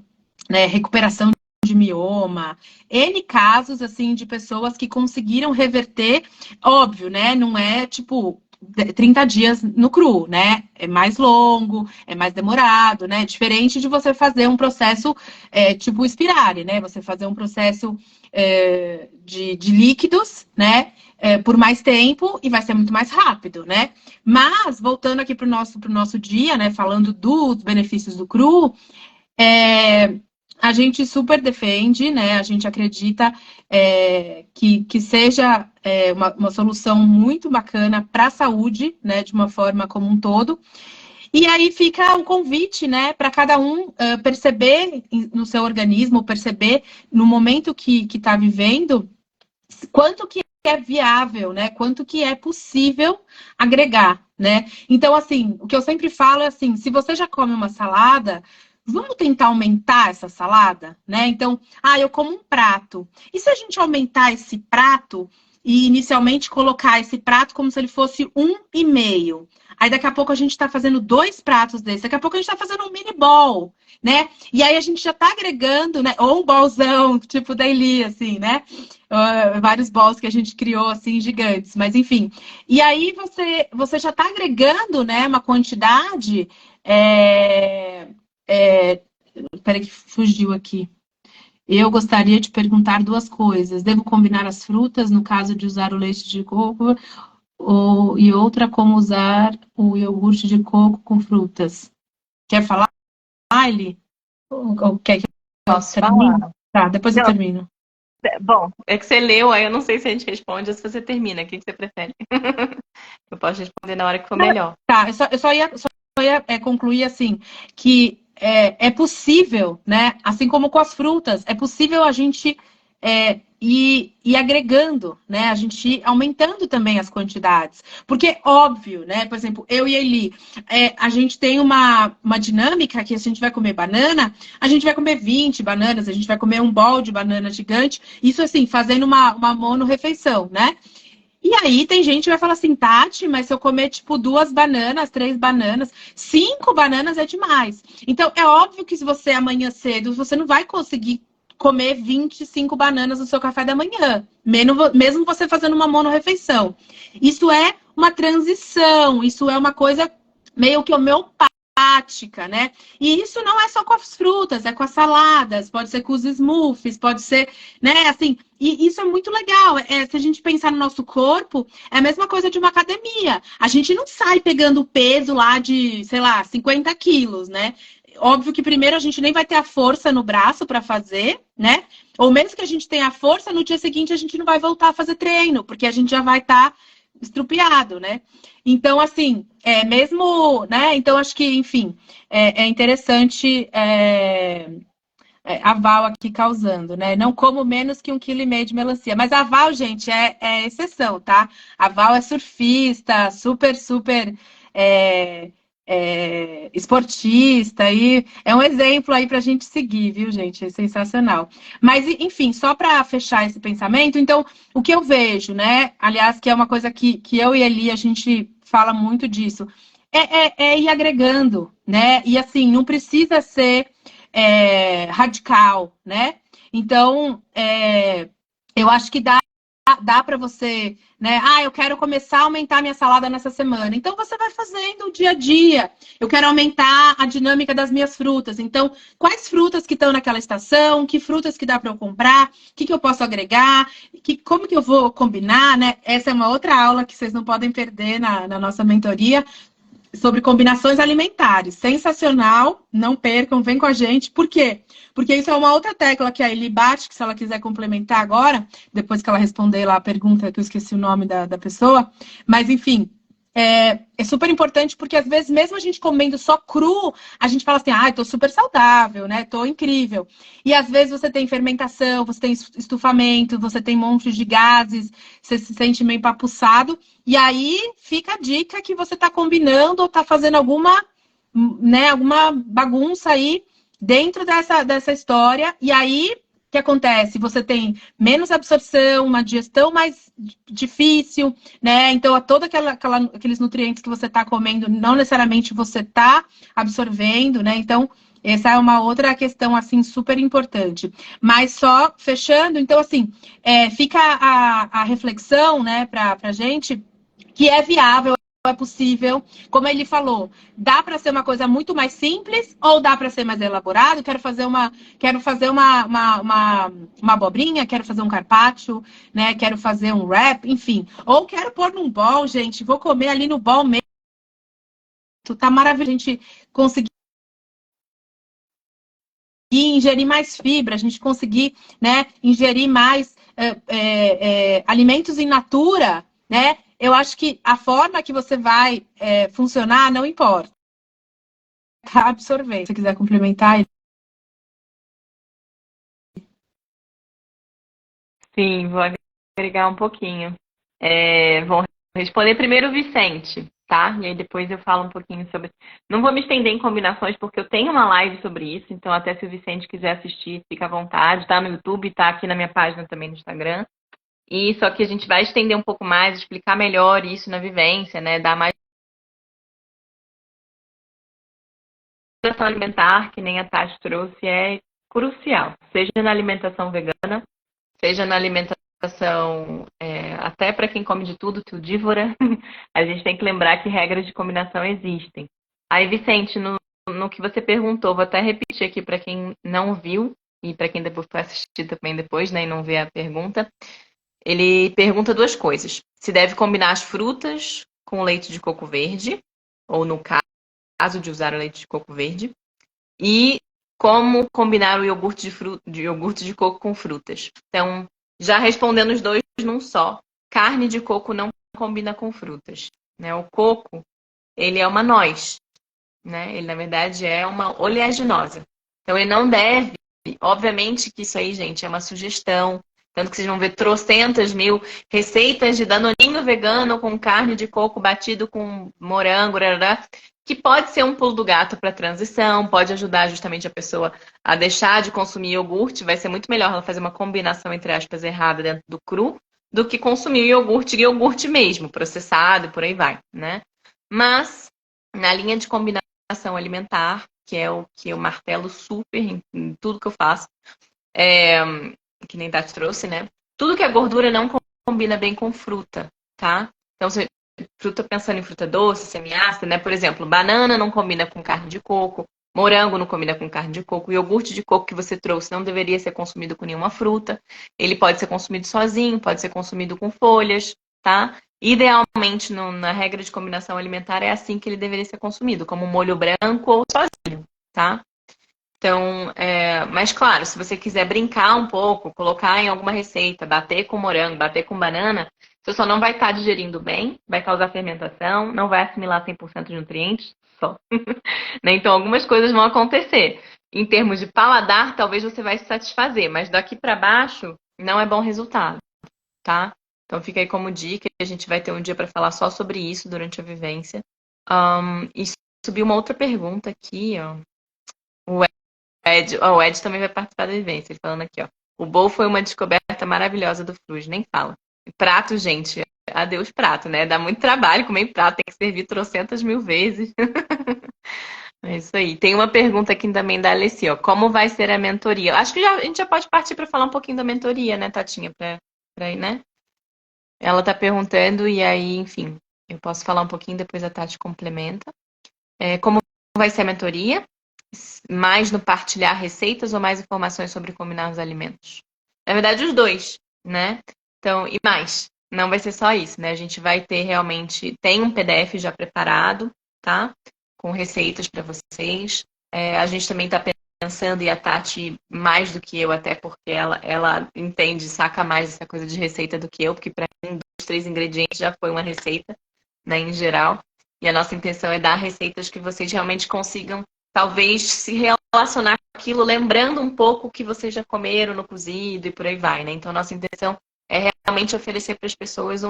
Speaker 2: né? Recuperação de mioma, N casos, assim, de pessoas que conseguiram reverter, óbvio, né? Não é, tipo, 30 dias no cru, né? É mais longo, é mais demorado, né? Diferente de você fazer um processo tipo Spirale, né? Você fazer um processo de líquidos, né? Por mais tempo e vai ser muito mais rápido, né? Mas, voltando aqui para o nosso dia, né? Falando dos benefícios do cru, a gente super defende, né? A gente acredita que seja uma solução muito bacana para a saúde, né? De uma forma como um todo. E aí fica um convite, né? Para cada um perceber no seu organismo, perceber no momento que está vivendo, quanto que é viável, né? Quanto que é possível agregar, né? Então, assim, o que eu sempre falo é assim, se você já come uma salada, vamos tentar aumentar essa salada, né? Então, eu como um prato. E se a gente aumentar esse prato e inicialmente colocar esse prato como se ele fosse 1,5? Aí daqui a pouco a gente está fazendo 2 pratos desses, daqui a pouco a gente está fazendo um mini bowl, né? E aí a gente já está agregando, né? Ou um bowlzão, tipo da Eli, assim, né? Vários balls que a gente criou, assim, gigantes, mas enfim. E aí você já está agregando, né, uma quantidade. Peraí que fugiu aqui. Eu gostaria de perguntar 2 coisas. Devo combinar as frutas, no caso de usar o leite de coco, e outra, como usar o iogurte de coco com frutas. Quer falar, Eli? Ou quer que eu
Speaker 1: Posso
Speaker 2: termine?
Speaker 1: falar?
Speaker 2: Tá, depois eu
Speaker 1: Não,
Speaker 2: termino.
Speaker 1: bom, é que você leu, aí eu não sei se a gente responde ou se você termina. O que você prefere? Eu posso responder na hora que for melhor.
Speaker 2: Tá, eu só ia concluir assim, que é possível, né? Assim como com as frutas, é possível a gente e agregando, né? A gente ir aumentando também as quantidades. Porque, óbvio, né? Por exemplo, eu e a Eli, a gente tem uma dinâmica que a gente vai comer banana, a gente vai comer 20 bananas, a gente vai comer um bowl de banana gigante, isso assim, fazendo uma mono-refeição, né? E aí tem gente que vai falar assim, Tati, mas se eu comer tipo 2 bananas, 3 bananas, 5 bananas é demais. Então é óbvio que se você amanhã cedo, você não vai conseguir comer 25 bananas no seu café da manhã, mesmo você fazendo uma mono-refeição. Isso é uma transição, isso é uma coisa meio que homeopática, né? E isso não é só com as frutas, é com as saladas, pode ser com os smoothies, pode ser, né, assim, e isso é muito legal. Se a gente pensar no nosso corpo, é a mesma coisa de uma academia. A gente não sai pegando o peso lá de, sei lá, 50 quilos, né? Óbvio que primeiro a gente nem vai ter a força no braço para fazer, né? Ou mesmo que a gente tenha a força, no dia seguinte a gente não vai voltar a fazer treino, porque a gente já vai estar estrupiado, né? Então, assim, mesmo, né? Então, acho que, enfim, é interessante a Val aqui causando, né? Não como menos que 1,5 kg de melancia. Mas a Val, gente, é exceção, tá? A Val é surfista, super, super é, esportista e é um exemplo aí pra gente seguir, viu, gente? É sensacional. Mas, enfim, só para fechar esse pensamento, então, o que eu vejo, né? Aliás, que é uma coisa que eu e a Eli, a gente fala muito disso, é ir agregando, né? E assim, não precisa ser radical, né? Então, eu acho que dá para você, né? Ah, eu quero começar a aumentar minha salada nessa semana. Então, você vai fazendo o dia a dia. Eu quero aumentar a dinâmica das minhas frutas. Então, quais frutas que estão naquela estação? Que frutas que dá para eu comprar? O que eu posso agregar? Como que eu vou combinar, né? Essa é uma outra aula que vocês não podem perder na nossa mentoria, sobre combinações alimentares. Sensacional, não percam, vem com a gente. Por quê? Porque isso é uma outra tecla que a Eli bate, que se ela quiser complementar agora, depois que ela responder lá a pergunta, que eu esqueci o nome da pessoa, mas enfim, é super importante porque às vezes, mesmo a gente comendo só cru, a gente fala assim, tô super saudável, né? Tô incrível. E às vezes você tem fermentação, você tem estufamento, você tem montes de gases, você se sente meio empapuçado. E aí fica a dica que você está combinando ou está fazendo alguma, né, alguma bagunça aí dentro dessa história. E aí, o que acontece? Você tem menos absorção, uma digestão mais difícil, né? Então, aqueles nutrientes que você está comendo, não necessariamente você está absorvendo, né? Então, essa é uma outra questão, assim, super importante. Mas só fechando, então, assim, fica a reflexão, né, para a gente, que é viável, é possível. Como ele falou, dá para ser uma coisa muito mais simples ou dá para ser mais elaborado. Quero fazer uma abobrinha, quero fazer um carpaccio, né? Quero fazer um wrap, enfim. Ou quero pôr num bowl, gente. Vou comer ali no bowl mesmo. Tá maravilhoso a gente conseguir ingerir mais fibra, a gente conseguir, né, ingerir mais alimentos in natura, né? Eu acho que a forma que você vai funcionar não importa. Tá absorvendo. Se você quiser complementar.
Speaker 1: Sim, vou agregar um pouquinho. Vou responder primeiro o Vicente, tá? E aí depois eu falo um pouquinho sobre. Não vou me estender em combinações, porque eu tenho uma live sobre isso, então até se o Vicente quiser assistir, fica à vontade, tá no YouTube, tá aqui na minha página também no Instagram. E só que a gente vai estender um pouco mais, explicar melhor isso na vivência, né? Dar mais educação alimentar, que nem a Tati trouxe, é crucial. Seja na alimentação vegana, seja na alimentação, até para quem come de tudo, tudívora, a gente tem que lembrar que regras de combinação existem. Aí, Vicente, no que você perguntou, vou até repetir aqui para quem não viu e para quem depois vai assistir também depois, né, e não vê a pergunta. Ele pergunta duas coisas. Se deve combinar as frutas com leite de coco verde, ou no caso de usar o leite de coco verde, e como combinar o iogurte de coco com frutas. Então, já respondendo os dois num só. Carne de coco não combina com frutas, né? O coco, ele é uma noz, né? Ele, na verdade, é uma oleaginosa. Então, ele não deve... Obviamente que isso aí, gente, é uma sugestão. Tanto que vocês vão ver trocentas mil receitas de danoninho vegano com carne de coco batido com morango, rarará, que pode ser um pulo do gato para transição, pode ajudar justamente a pessoa a deixar de consumir iogurte. Vai ser muito melhor ela fazer uma combinação, entre aspas, errada dentro do cru, do que consumir iogurte mesmo, processado e por aí vai, né? Mas, na linha de combinação alimentar, que é o que eu martelo super em tudo que eu faço, é, que nem Tati trouxe, né? Tudo que é gordura não combina bem com fruta, tá? Então, fruta pensando em fruta doce, semiácida, né? Por exemplo, banana não combina com carne de coco, morango não combina com carne de coco, iogurte de coco que você trouxe não deveria ser consumido com nenhuma fruta. Ele pode ser consumido sozinho, pode ser consumido com folhas, tá? Idealmente, na regra de combinação alimentar, é assim que ele deveria ser consumido, como molho branco ou sozinho, tá? Então, mas claro, se você quiser brincar um pouco, colocar em alguma receita, bater com morango, bater com banana, você só não vai estar digerindo bem, vai causar fermentação, não vai assimilar 100% de nutrientes, só. Né? Então, algumas coisas vão acontecer. Em termos de paladar, talvez você vai se satisfazer, mas daqui para baixo não é bom resultado, tá? Então, fica aí como dica, a gente vai ter um dia para falar só sobre isso durante a vivência. E subiu uma outra pergunta aqui, ó. O Ed também vai participar da vivência, ele falando aqui, ó. O bowl foi uma descoberta maravilhosa do Fruz, nem fala. E prato, gente, adeus prato, né? Dá muito trabalho comer prato, tem que servir trocentas mil vezes. É isso aí. Tem uma pergunta aqui também da Alessi, ó. Como vai ser a mentoria? Acho que a gente já pode partir para falar um pouquinho da mentoria, né, Tatinha? Pra ir, né? Ela tá perguntando e aí, enfim, eu posso falar um pouquinho, depois a Tati complementa. Como vai ser a mentoria? Mais no partilhar receitas ou mais informações sobre combinar os alimentos? Na verdade, os dois, né? Então, e mais, não vai ser só isso, né? A gente vai ter realmente, tem um PDF já preparado, tá? Com receitas para vocês. A gente também está pensando, e a Tati mais do que eu, até porque ela entende, saca mais essa coisa de receita do que eu, porque para mim, 2, 3 ingredientes já foi uma receita, né, em geral. E a nossa intenção é dar receitas que vocês realmente consigam talvez se relacionar com aquilo, lembrando um pouco o que vocês já comeram no cozido e por aí vai, né? Então, nossa intenção é realmente oferecer para as pessoas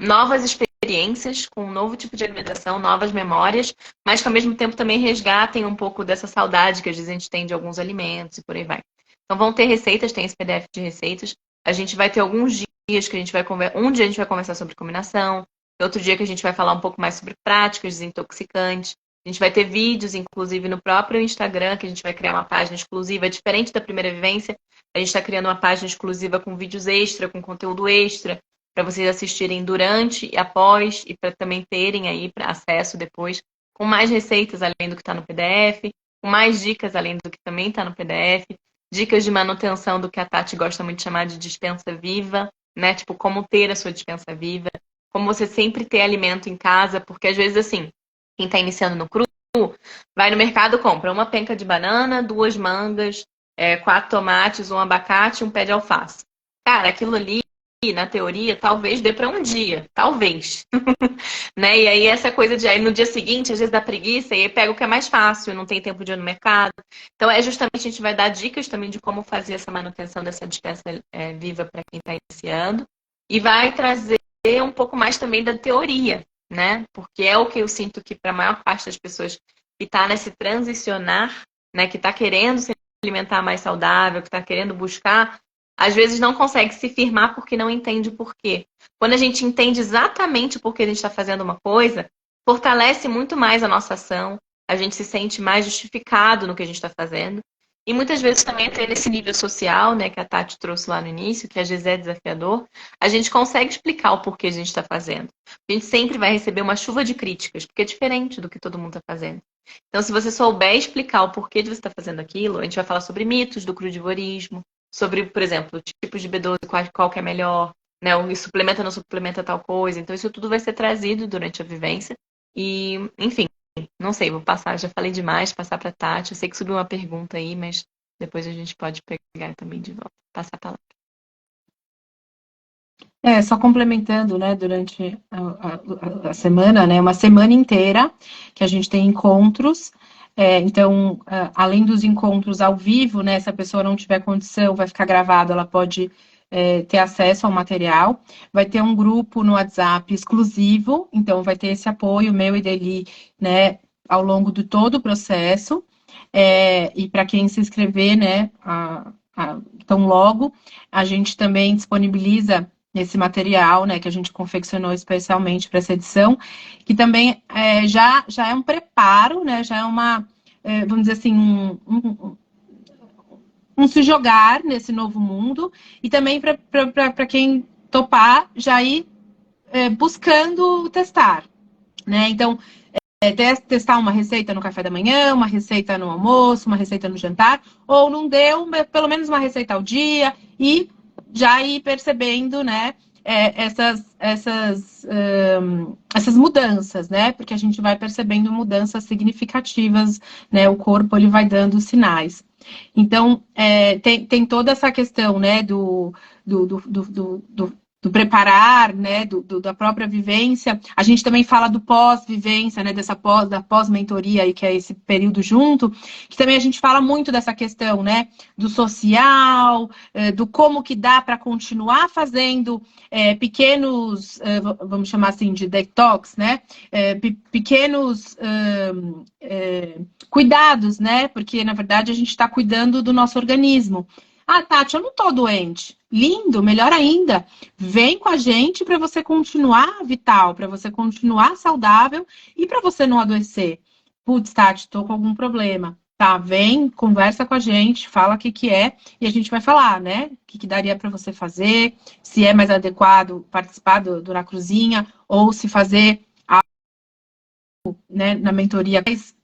Speaker 1: novas experiências, com um novo tipo de alimentação, novas memórias, mas que ao mesmo tempo também resgatem um pouco dessa saudade que às vezes a gente tem de alguns alimentos e por aí vai. Então, vão ter receitas, tem esse PDF de receitas. A gente vai ter alguns dias que a gente vai conversar. Um dia a gente vai conversar sobre combinação, outro dia que a gente vai falar um pouco mais sobre práticas desintoxicantes. A gente vai ter vídeos, inclusive, no próprio Instagram, que a gente vai criar uma página exclusiva, diferente da primeira vivência. A gente está criando uma página exclusiva com vídeos extra, com conteúdo extra, para vocês assistirem durante e após, e para também terem aí acesso depois, com mais receitas além do que está no PDF, com mais dicas além do que também está no PDF, dicas de manutenção do que a Tati gosta muito de chamar de dispensa viva, né? Tipo, como ter a sua dispensa viva, como você sempre ter alimento em casa, porque às vezes, assim, quem está iniciando no cru, vai no mercado, compra uma penca de banana, 2 mangas, 4 tomates, um abacate e um pé de alface. Cara, aquilo ali, na teoria, talvez dê para um dia. Talvez. Né? E aí essa coisa de aí no dia seguinte, às vezes dá preguiça, e aí pega o que é mais fácil, não tem tempo de ir no mercado. Então, justamente a gente vai dar dicas também de como fazer essa manutenção dessa dispensa viva para quem está iniciando. E vai trazer um pouco mais também da teoria, né? Porque é o que eu sinto que para a maior parte das pessoas que está nesse transicionar, né? Que está querendo se alimentar mais saudável, que está querendo buscar, às vezes não consegue se firmar porque não entende o porquê. Quando a gente entende exatamente o porquê a gente está fazendo uma coisa, fortalece muito mais a nossa ação, a gente se sente mais justificado no que a gente está fazendo. E muitas vezes também até nesse nível social, né, que a Tati trouxe lá no início, que às vezes é desafiador, a gente consegue explicar o porquê a gente está fazendo. A gente sempre vai receber uma chuva de críticas, porque é diferente do que todo mundo está fazendo. Então, se você souber explicar o porquê de você estar fazendo aquilo, a gente vai falar sobre mitos do crudivorismo, sobre, por exemplo, tipos de B12, qual que é melhor, né? O suplementa ou não suplementa tal coisa. Então, isso tudo vai ser trazido durante a vivência. E, enfim, não sei, vou passar, já falei demais, passar para a Tati. Eu sei que subiu uma pergunta aí, mas depois a gente pode pegar também de volta, passar a palavra.
Speaker 2: Só complementando, né, durante a semana, né, uma semana inteira que a gente tem encontros. Então, além dos encontros ao vivo, né, se a pessoa não tiver condição, vai ficar gravado, ela pode ter acesso ao material. Vai ter um grupo no WhatsApp exclusivo, então vai ter esse apoio meu e dele, né, ao longo de todo o processo. E para quem se inscrever, né, tão logo, a gente também disponibiliza esse material, né, que a gente confeccionou especialmente para essa edição, que também já é um preparo, né, já é uma, vamos dizer assim, um se jogar nesse novo mundo, e também para quem topar, já ir buscando testar, né? Então, testar uma receita no café da manhã, uma receita no almoço, uma receita no jantar, ou não deu, pelo menos uma receita ao dia, e já ir percebendo, né, essas mudanças, né? Porque a gente vai percebendo mudanças significativas, né? O corpo ele vai dando sinais. Então, tem toda essa questão, né, do, do, do, do do preparar, né, da própria vivência. A gente também fala do pós-vivência, né, da pós-mentoria aí, que é esse período junto, que também a gente fala muito dessa questão, né, do social, do como que dá para continuar fazendo pequenos, vamos chamar assim, de detox, né, pequenos cuidados, né, porque na verdade a gente está cuidando do nosso organismo. Ah, Tati, eu não tô doente. Lindo, melhor ainda. Vem com a gente para você continuar vital, para você continuar saudável e para você não adoecer. Putz, Tati, tô com algum problema. Tá, vem, conversa com a gente, fala o que é e a gente vai falar, né? O que daria para você fazer, se é mais adequado participar na cruzinha ou se fazer algo, né, na mentoria. Mas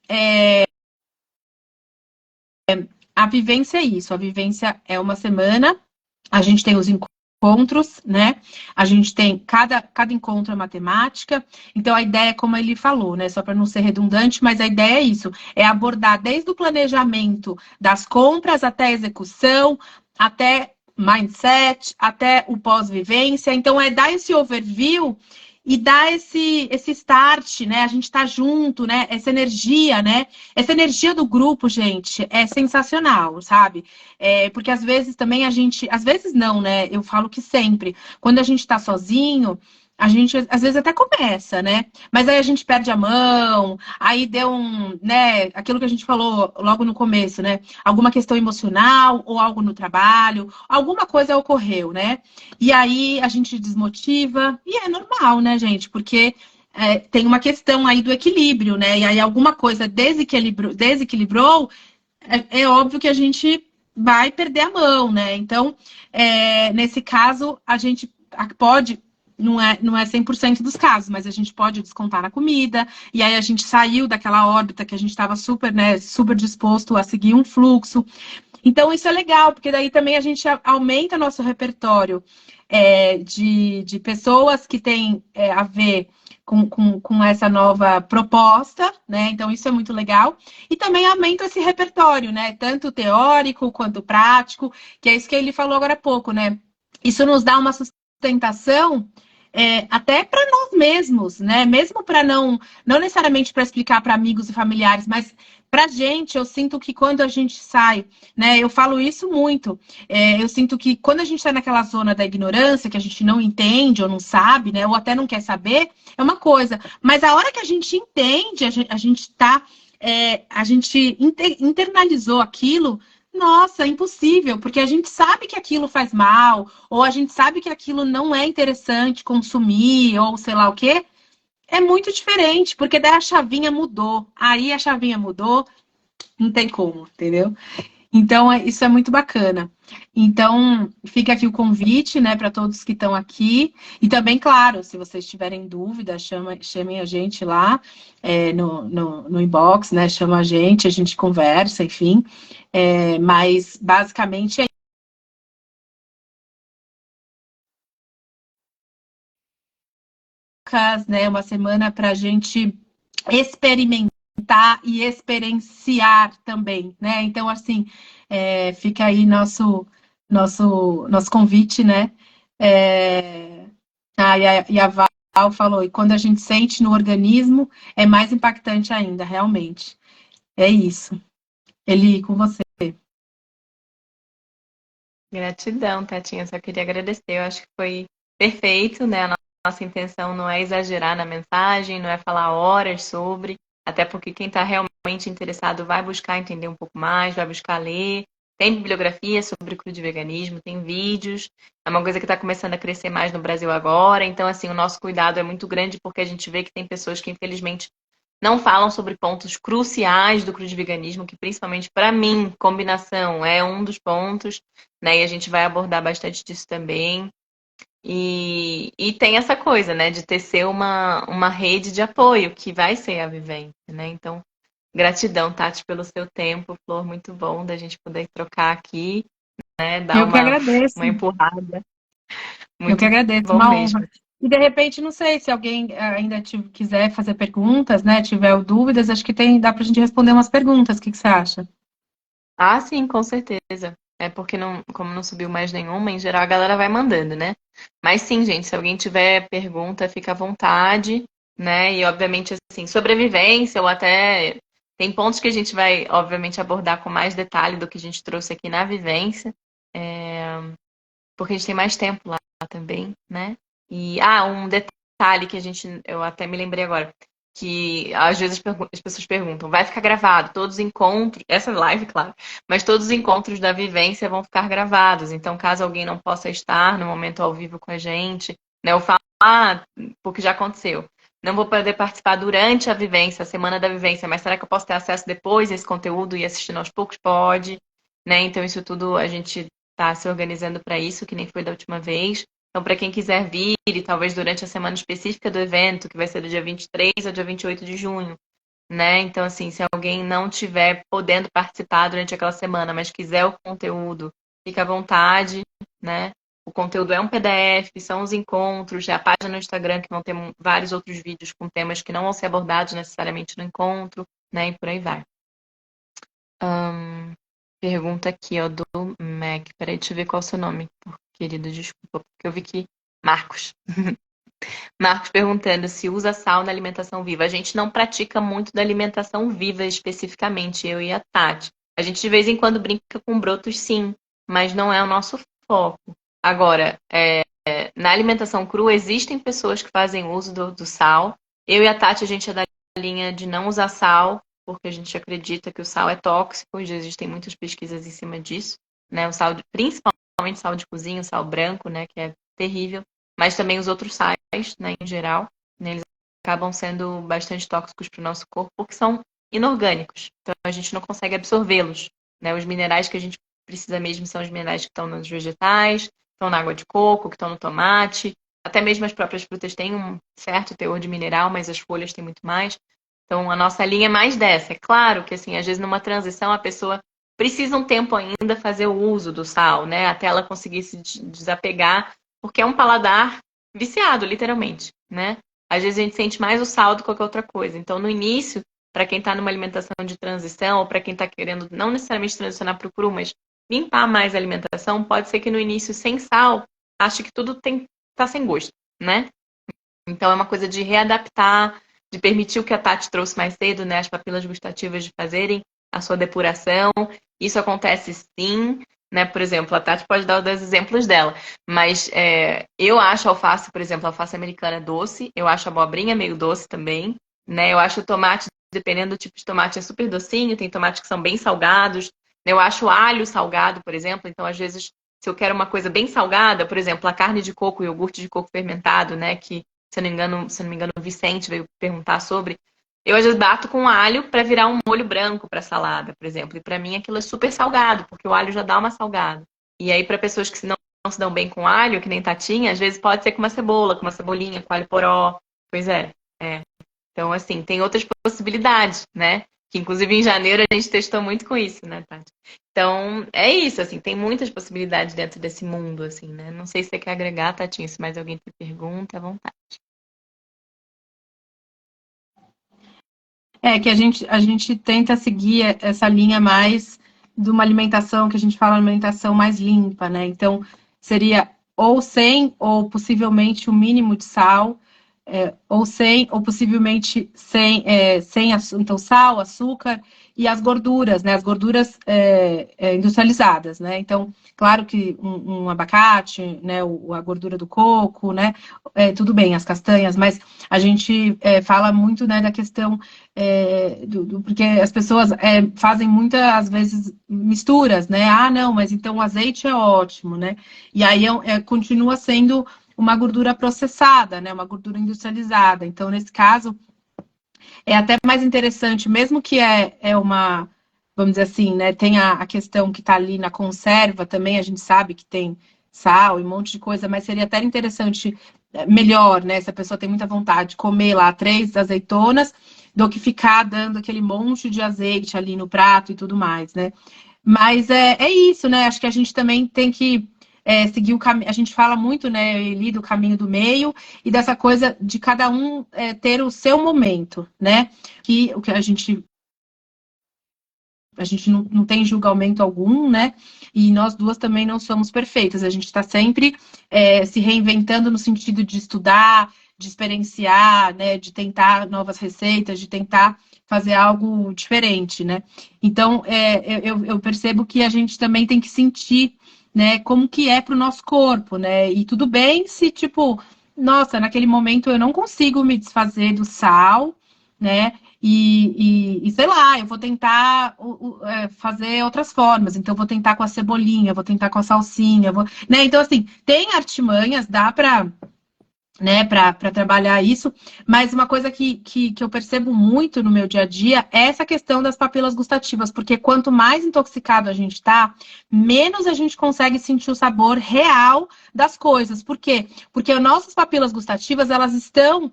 Speaker 2: a vivência é isso, a vivência é uma semana, a gente tem os encontros, né? A gente tem cada encontro é matemática. Então a ideia é como ele falou, né? Só para não ser redundante, mas a ideia é isso, é abordar desde o planejamento das compras até a execução, até mindset, até o pós-vivência. Então é dar esse overview e dar esse start, né? A gente tá junto, né? Essa energia, né? Essa energia do grupo, gente, é sensacional, sabe? Porque às vezes também às vezes não, né? Eu falo que sempre, quando a gente tá sozinho, a gente às vezes até começa, né? Mas aí a gente perde a mão, aí deu né? Aquilo que a gente falou logo no começo, né? Alguma questão emocional ou algo no trabalho, alguma coisa ocorreu, né? E aí a gente desmotiva, e é normal, né, gente? Porque tem uma questão aí do equilíbrio, né? E aí alguma coisa desequilibrou, é óbvio que a gente vai perder a mão, né? Então, nesse caso, a gente pode, não é 100% dos casos, mas a gente pode descontar na comida, e aí a gente saiu daquela órbita que a gente estava super, né, super disposto a seguir um fluxo. Então, isso é legal, porque daí também a gente aumenta nosso repertório de pessoas que têm a ver com essa nova proposta, né? Então, isso é muito legal. E também aumenta esse repertório, né? Tanto teórico quanto prático, que é isso que ele falou agora há pouco, né? Isso nos dá uma sustentação até para nós mesmos, né? Mesmo para não necessariamente para explicar para amigos e familiares, mas para gente, eu sinto que quando a gente sai, né? Eu falo isso muito. Eu sinto que quando a gente está naquela zona da ignorância, que a gente não entende ou não sabe, né? Ou até não quer saber, é uma coisa. Mas a hora que a gente entende, a gente internalizou aquilo. Nossa, é impossível, porque a gente sabe que aquilo faz mal, ou a gente sabe que aquilo não é interessante consumir, ou sei lá o quê. É muito diferente, porque daí a chavinha mudou. Aí a chavinha mudou, não tem como, entendeu? Então, isso é muito bacana. Então, fica aqui o convite, né, para todos que estão aqui. E também, claro, se vocês tiverem dúvida, chamem a gente lá no inbox, né? Chama a gente conversa, enfim. Mas, basicamente, né, uma semana para a gente experimentar e experienciar também, né? Então, assim, fica aí nosso convite, né? E a Val falou, e quando a gente sente no organismo, é mais impactante ainda, realmente. É isso. Eli, com você.
Speaker 1: Gratidão, Tatinha. Só queria agradecer. Eu acho que foi perfeito, né? A nossa intenção não é exagerar na mensagem, não é falar horas sobre, até porque quem está realmente interessado vai buscar entender um pouco mais, vai buscar ler. Tem bibliografia sobre crudiveganismo, tem vídeos. É uma coisa que está começando a crescer mais no Brasil agora. Então, assim, o nosso cuidado é muito grande porque a gente vê que tem pessoas que, infelizmente, não falam sobre pontos cruciais do crudiveganismo, que principalmente para mim, combinação é um dos pontos, né? E a gente vai abordar bastante disso também. E tem essa coisa, né, de tecer uma rede de apoio, que vai ser a vivência, né? Então, gratidão, Tati, pelo seu tempo, Flor, muito bom da gente poder trocar aqui, né? Dar
Speaker 2: Eu que agradeço.
Speaker 1: uma empurrada.
Speaker 2: Eu que
Speaker 1: Muito
Speaker 2: agradeço,
Speaker 1: bom
Speaker 2: uma
Speaker 1: mesmo.
Speaker 2: honra. E de repente, não sei, se alguém ainda quiser fazer perguntas, né, tiver dúvidas, acho que dá para a gente responder umas perguntas. O que você acha?
Speaker 1: Ah, sim, com certeza. É porque não, como não subiu mais nenhuma, em geral a galera vai mandando, né? Mas sim, gente, se alguém tiver pergunta, fica à vontade, né? E obviamente, assim, sobrevivência ou até tem pontos que a gente vai, obviamente, abordar com mais detalhe do que a gente trouxe aqui na vivência, porque a gente tem mais tempo lá também, né? E um detalhe que eu até me lembrei agora, que às vezes as pessoas perguntam, vai ficar gravado todos os encontros, essa live, claro, mas todos os encontros da vivência vão ficar gravados. Então, caso alguém não possa estar no momento ao vivo com a gente, né, eu falo, porque já aconteceu. Não vou poder participar durante a vivência, a semana da vivência, mas será que eu posso ter acesso depois a esse conteúdo e assistindo aos poucos? Pode, né? Então, isso tudo a gente tá se organizando para isso, que nem foi da última vez. Então, para quem quiser vir, e talvez durante a semana específica do evento, que vai ser do dia 23 ao dia 28 de junho, né? Então, assim, se alguém não tiver podendo participar durante aquela semana, mas quiser o conteúdo, fica à vontade, né? O conteúdo é um PDF, são os encontros, é a página no Instagram que vão ter vários outros vídeos com temas que não vão ser abordados necessariamente no encontro, né? E por aí vai. Pergunta aqui, ó, do Mac. Peraí, deixa eu ver qual é o seu nome, querido, desculpa, porque eu vi que. Marcos. Marcos perguntando se usa sal na alimentação viva. A gente não pratica muito da alimentação viva especificamente, eu e a Tati. A gente de vez em quando brinca com brotos, sim, mas não é o nosso foco. Agora, na alimentação crua, existem pessoas que fazem uso do sal. Eu e a Tati, a gente é da linha de não usar sal, porque a gente acredita que o sal é tóxico, e já existem muitas pesquisas em cima disso, né? O sal, principalmente sal de cozinha, o sal branco, né, que é terrível, mas também os outros sais, né, em geral, né, eles acabam sendo bastante tóxicos para o nosso corpo, porque são inorgânicos, então a gente não consegue absorvê-los, né? Os minerais que a gente precisa mesmo são os minerais que estão nos vegetais, estão na água de coco, que estão no tomate, até mesmo as próprias frutas têm um certo teor de mineral, mas as folhas têm muito mais. Então, a nossa linha é mais dessa. É claro que, assim, às vezes numa transição a pessoa precisa um tempo ainda fazer o uso do sal, né? Até ela conseguir se desapegar, porque é um paladar viciado, literalmente, né? Às vezes a gente sente mais o sal do que qualquer outra coisa. Então, no início, para quem está numa alimentação de transição, ou para quem está querendo não necessariamente transicionar para o cru, mas limpar mais a alimentação, pode ser que no início, sem sal, ache que tudo tá sem gosto, né? Então é uma coisa de readaptar, de permitir o que a Tati trouxe mais cedo, né? As papilas gustativas de fazerem a sua depuração. Isso acontece sim, né? Por exemplo, a Tati pode dar os dois exemplos dela, mas eu acho a alface, por exemplo, a alface americana doce, eu acho a abobrinha meio doce também, né? Eu acho o tomate, dependendo do tipo de tomate, é super docinho, tem tomates que são bem salgados. Eu acho o alho salgado, por exemplo, então às vezes se eu quero uma coisa bem salgada, por exemplo, a carne de coco, o iogurte de coco fermentado, né, que se não me engano, o Vicente veio perguntar sobre. Eu às vezes bato com alho para virar um molho branco para salada, por exemplo. E para mim aquilo é super salgado, porque o alho já dá uma salgada. E aí para pessoas que não se dão bem com alho, que nem Tatinha, às vezes pode ser com uma cebola, com uma cebolinha, com alho poró. Pois é. Então assim, tem outras possibilidades, né? Que inclusive em janeiro a gente testou muito com isso, né, Tati? Então, é isso, assim, tem muitas possibilidades dentro desse mundo, assim, né? Não sei se você quer agregar, Tatinha, se mais alguém te pergunta, à vontade.
Speaker 2: É que a gente tenta seguir essa linha mais de uma alimentação que a gente fala alimentação mais limpa, né? Então, seria ou sem ou possivelmente o mínimo de sal. ou sem, ou possivelmente então sal, açúcar e as gorduras, né? As gorduras industrializadas, né? Então, claro que um abacate, né? A gordura do coco, né? Tudo bem, as castanhas, mas a gente fala muito, né, da questão porque as pessoas fazem muitas vezes misturas, né? Ah, não, mas então o azeite é ótimo, né? E aí continua sendo uma gordura processada, né? Uma gordura industrializada. Então, nesse caso, é até mais interessante, mesmo que uma, vamos dizer assim, né? Tem a questão que está ali na conserva também, a gente sabe que tem sal e um monte de coisa, mas seria até interessante, melhor, né? Se a pessoa tem muita vontade de comer lá 3 azeitonas, do que ficar dando aquele monte de azeite ali no prato e tudo mais, né? Mas é isso, né? Acho que a gente também tem que seguir o caminho. A gente fala muito, né, Eli, do caminho do meio e dessa coisa de cada um ter o seu momento, né? Que o que a gente não tem julgamento algum, né? E nós duas também não somos perfeitas. A gente está sempre se reinventando no sentido de estudar, de experienciar, né? De tentar novas receitas, de tentar fazer algo diferente, né? Então, eu percebo que a gente também tem que sentir, né? Como que é para o nosso corpo, né? E tudo bem se, tipo, nossa, naquele momento eu não consigo me desfazer do sal, né? E sei lá, eu vou tentar fazer outras formas. Então, eu vou tentar com a cebolinha, vou tentar com a salsinha, né? Então, assim, tem artimanhas, dá para, né, para trabalhar isso, mas uma coisa que eu percebo muito no meu dia a dia é essa questão das papilas gustativas, porque quanto mais intoxicado a gente tá, menos a gente consegue sentir o sabor real das coisas. Por quê? Porque as nossas papilas gustativas, elas estão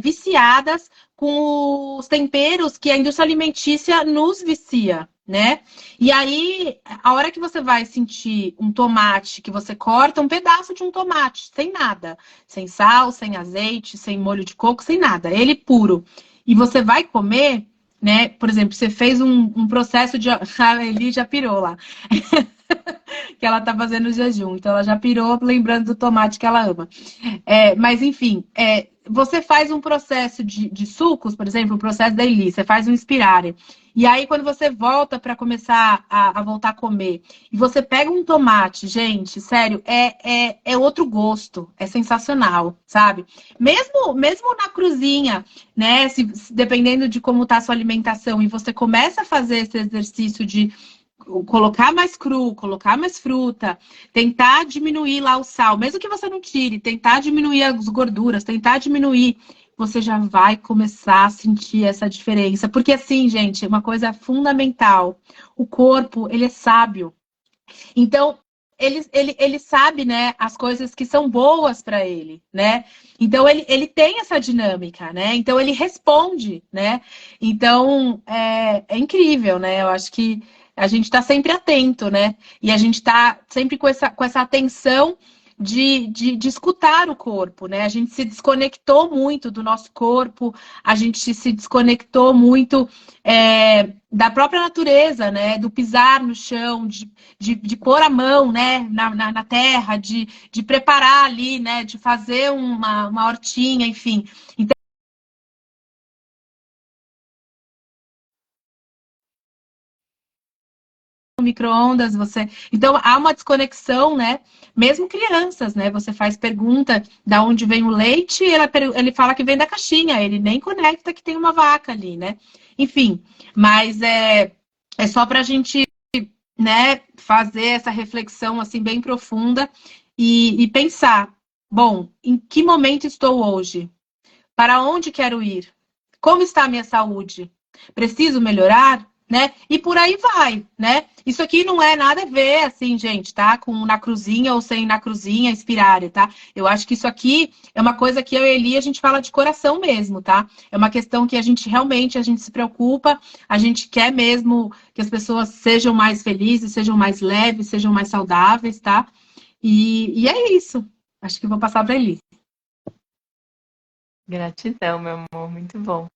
Speaker 2: viciadas com os temperos que a indústria alimentícia nos vicia, né? E aí, a hora que você vai sentir um tomate, que você corta um pedaço de um tomate, sem nada, sem sal, sem azeite, sem molho de coco, sem nada, ele puro. E você vai comer, né? Por exemplo, você fez um processo de. A Eli já pirou lá, que ela tá fazendo jejum, então ela já pirou lembrando do tomate que ela ama. Mas, enfim, você faz um processo de sucos, por exemplo, o processo da Eli, você faz um inspirare. E aí, quando você volta para começar a voltar a comer, e você pega um tomate, gente, sério, é outro gosto, é sensacional, sabe? Mesmo na cruzinha, né? Dependendo de como tá a sua alimentação, e você começa a fazer esse exercício de colocar mais cru, colocar mais fruta, tentar diminuir lá o sal, mesmo que você não tire, tentar diminuir as gorduras, tentar diminuir, você já vai começar a sentir essa diferença. Porque assim, gente, uma coisa fundamental, o corpo, ele é sábio. Então, ele sabe, né, as coisas que são boas para ele, né? Então, ele tem essa dinâmica, né? Então, ele responde, né? Então, é incrível, né? Eu acho que a gente está sempre atento, né? E a gente está sempre com essa atenção de escutar o corpo, né? A gente se desconectou muito do nosso corpo, a gente se desconectou muito da própria natureza, né? Do pisar no chão, de pôr a mão, né? Na terra, de preparar ali, né? De fazer uma hortinha, enfim. Então, micro-ondas, Então, há uma desconexão, né? Mesmo crianças, né? Você faz pergunta da onde vem o leite, e ele fala que vem da caixinha, ele nem conecta que tem uma vaca ali, né? Enfim, mas é só para a gente, né, fazer essa reflexão assim bem profunda e pensar, bom, em que momento estou hoje? Para onde quero ir? Como está a minha saúde? Preciso melhorar? Né? E por aí vai, né? Isso aqui não é nada a ver, assim, gente, tá? Com na cruzinha ou sem na cruzinha, inspirare, tá? Eu acho que isso aqui é uma coisa que eu e a Eli, a gente fala de coração mesmo, tá? É uma questão que a gente realmente, a gente se preocupa, a gente quer mesmo que as pessoas sejam mais felizes, sejam mais leves, sejam mais saudáveis, tá? E é isso. Acho que vou passar para a Eli.
Speaker 1: Gratidão, meu amor, muito bom.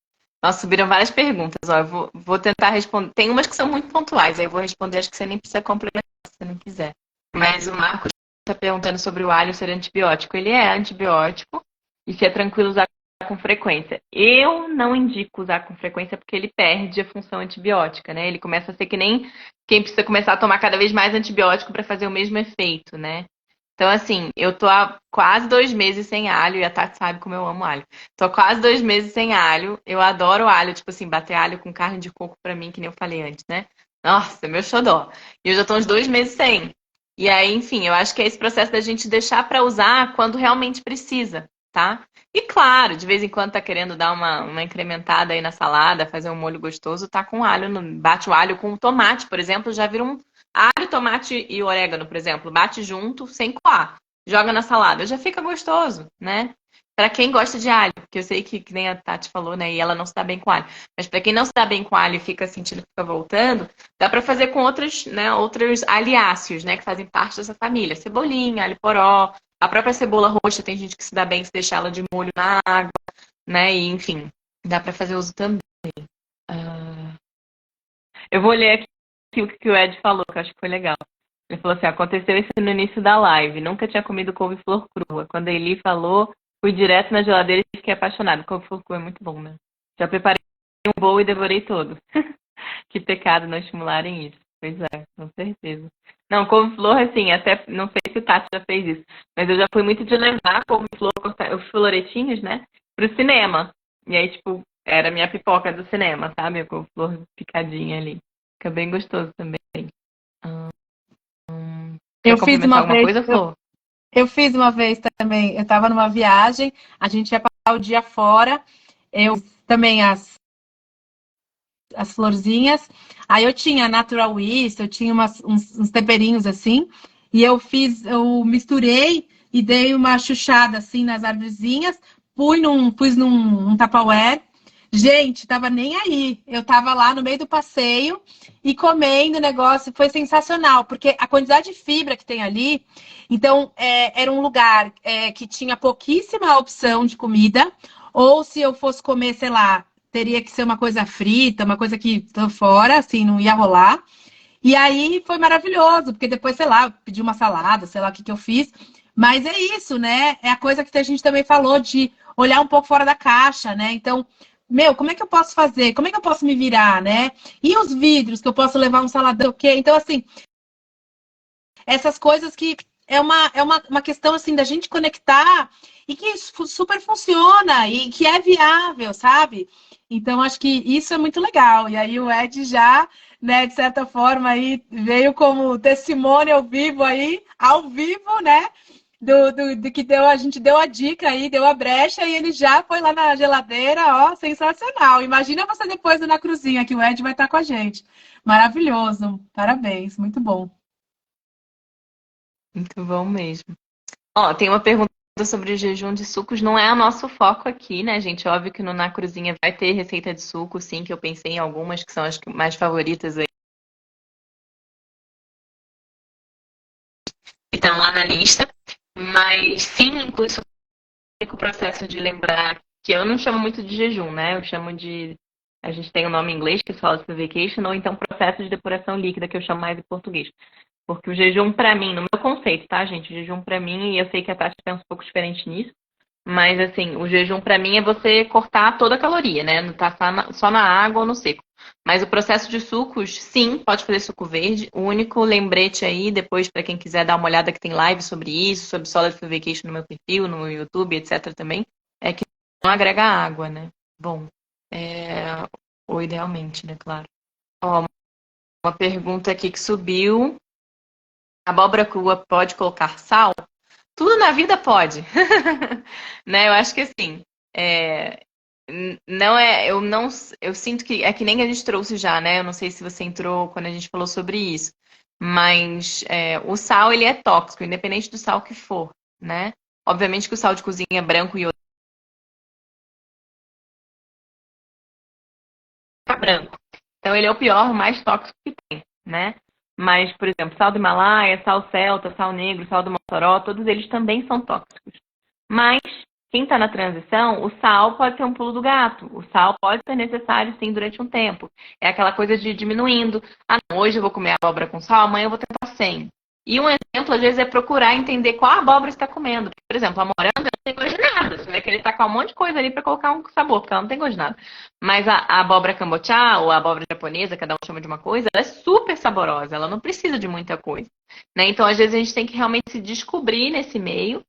Speaker 1: Nossa, subiram várias perguntas, ó, eu vou tentar responder. Tem umas que são muito pontuais, aí eu vou responder, acho que você nem precisa complementar se você não quiser. Mas o Marcos está perguntando sobre o alho ser antibiótico. Ele é antibiótico e que é tranquilo usar com frequência. Eu não indico usar com frequência porque ele perde a função antibiótica, né? Ele começa a ser que nem quem precisa começar a tomar cada vez mais antibiótico para fazer o mesmo efeito, né? Então, assim, eu tô há quase 2 meses sem alho, e a Tati sabe como eu amo alho. Tô há quase 2 meses sem alho. Eu adoro alho, tipo assim, bater alho com carne de coco pra mim, que nem eu falei antes, né? Nossa, meu xodó. E eu já tô uns 2 meses sem. E aí, enfim, eu acho que é esse processo da gente deixar pra usar quando realmente precisa, tá? E claro, de vez em quando tá querendo dar uma incrementada aí na salada, fazer um molho gostoso, tá com alho, bate o alho com tomate, por exemplo, já vira um alho, tomate e orégano, por exemplo, bate junto, sem coar. Joga na salada, já fica gostoso, né? Pra quem gosta de alho, porque eu sei que nem a Tati falou, né? E ela não se dá bem com alho. Mas pra quem não se dá bem com alho e fica sentindo que fica voltando, dá pra fazer com outros, né? Outros aliáceos, né? Que fazem parte dessa família. Cebolinha, alho poró, a própria cebola roxa, tem gente que se dá bem se deixar ela de molho na água, né? E enfim, dá pra fazer uso também. Ah, eu vou ler aqui o que o Ed falou, que eu acho que foi legal. Ele falou assim: aconteceu isso no início da live. Nunca tinha comido couve-flor crua. Quando a Eli falou, fui direto na geladeira e fiquei apaixonado. Couve-flor crua é muito bom, né? Já preparei um bowl e devorei todo. Que pecado não estimularem isso. Pois é, com certeza. Não, couve-flor, assim, até não sei se o Tati já fez isso, mas eu já fui muito de levar couve-flor, os floretinhos, né, pro cinema. E aí, tipo, era a minha pipoca do cinema, sabe? A couve-flor picadinha ali. Fica bem gostoso também. Quer
Speaker 2: Eu fiz
Speaker 1: complementar
Speaker 2: uma
Speaker 1: alguma
Speaker 2: vez,
Speaker 1: coisa, Flor?
Speaker 2: eu fiz uma vez também. Eu estava numa viagem, a gente ia passar o dia fora. Eu também as florzinhas. Aí eu tinha Natural Yeast, eu tinha uns temperinhos assim. E eu misturei e dei uma chuchada assim nas arvorezinhas, pus num Tupperware. Gente, tava nem aí. Eu tava lá no meio do passeio e comendo o negócio. Foi sensacional, porque a quantidade de fibra que tem ali. Então, era um lugar que tinha pouquíssima opção de comida. Ou se eu fosse comer, sei lá, teria que ser uma coisa frita, uma coisa que tô fora, assim, não ia rolar. E aí foi maravilhoso, porque depois, sei lá, eu pedi uma salada, sei lá o que eu fiz. Mas é isso, né? É a coisa que a gente também falou de olhar um pouco fora da caixa, né? Então, meu, como é que eu posso fazer? Como é que eu posso me virar, né? E os vidros que eu posso levar um saladão, o quê? Então, assim, essas coisas que uma questão assim da gente conectar e que super funciona e que é viável, sabe? Então acho que isso é muito legal. E aí o Ed já, né, de certa forma aí veio como testemunho ao vivo, né? Do que a gente deu a dica aí, deu a brecha e ele já foi lá na geladeira, ó, sensacional. Imagina você depois na cruzinha que o Ed vai estar com a gente. Maravilhoso. Parabéns, muito bom.
Speaker 1: Muito bom mesmo. Ó, tem uma pergunta sobre o jejum de sucos. Não é o nosso foco aqui, né, gente? Óbvio que no Na Cruzinha vai ter receita de suco, sim, que eu pensei em algumas que são as mais favoritas aí. Que estão lá na lista. Mas sim, inclui o processo de lembrar que eu não chamo muito de jejum, né? Eu chamo de. A gente tem um nome em inglês que é Solid Vacation, ou então processo de depuração líquida, que eu chamo mais em português. Porque o jejum, pra mim, no meu conceito, tá, gente? O jejum, pra mim, e eu sei que a Tati pensa um pouco diferente nisso, mas, assim, o jejum, pra mim, é você cortar toda a caloria, né? Não tá só na água ou no seco. Mas o processo de sucos, sim, pode fazer suco verde. O único lembrete aí, depois, pra quem quiser dar uma olhada, que tem live sobre isso, sobre Solid Vacation no meu perfil, no meu YouTube, etc. também, é que não agrega água, né? Bom, ou idealmente, né? Claro. Ó, uma pergunta aqui que subiu. Abóbora crua pode colocar sal? Tudo na vida pode. Né? Eu acho que assim, é, não é, eu não, eu sinto que é que nem a gente trouxe já, né? Eu não sei se você entrou quando a gente falou sobre isso, mas o sal ele é tóxico, independente do sal que for, né? Obviamente que o sal de cozinha branco e outro é branco, então ele é o pior, o mais tóxico que tem, né? Mas, por exemplo, sal do Himalaia, sal celta, sal negro, sal do Mossoró, todos eles também são tóxicos. Mas quem está na transição, o sal pode ser um pulo do gato. O sal pode ser necessário, sim, durante um tempo. É aquela coisa de diminuindo. Ah, não, hoje eu vou comer abóbora com sal, amanhã eu vou tentar sem. E um exemplo, às vezes, é procurar entender qual abóbora você está comendo. Por exemplo, a moranga não tem gosto de nada. Você vai querer tacar um monte de coisa ali para colocar um sabor, porque ela não tem gosto de nada. Mas a abóbora cambochá ou a abóbora japonesa, cada um chama de uma coisa, ela é super saborosa. Ela não precisa de muita coisa. Né? Então, às vezes, a gente tem que realmente se descobrir nesse meio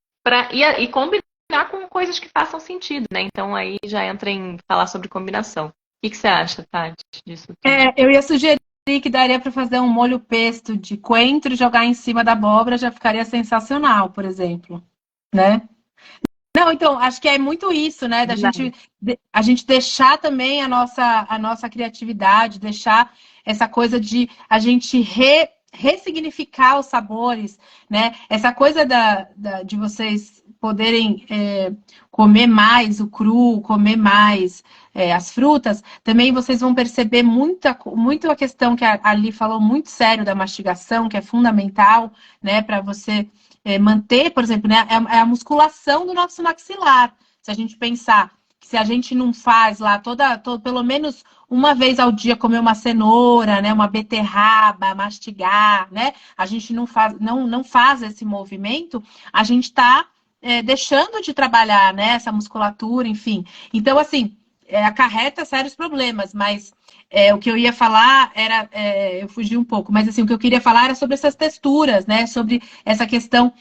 Speaker 1: e combinar com coisas que façam sentido. Né? Então, aí já entra em falar sobre combinação. O que você acha, Tati, disso tudo?
Speaker 2: Eu ia sugerir que daria para fazer um molho pesto de coentro e jogar em cima da abóbora, já ficaria sensacional, por exemplo, né? Não, então, acho que é muito isso, né? A gente deixar também a nossa criatividade, deixar essa coisa de a gente ressignificar os sabores, né? Essa coisa de vocês poderem comer mais o cru, comer mais as frutas, também vocês vão perceber muito a questão que a Ali falou muito sério da mastigação, que é fundamental, né, para você manter, por exemplo, né, é a musculação do nosso maxilar. Se a gente pensar que se a gente não faz lá pelo menos uma vez ao dia comer uma cenoura, né, uma beterraba, mastigar, né, a gente não faz esse movimento, a gente está deixando de trabalhar, né, essa musculatura, enfim. Então, assim, acarreta sérios problemas, mas o que eu ia falar era, eu fugi um pouco, mas assim, o que eu queria falar era sobre essas texturas, né? Sobre essa questão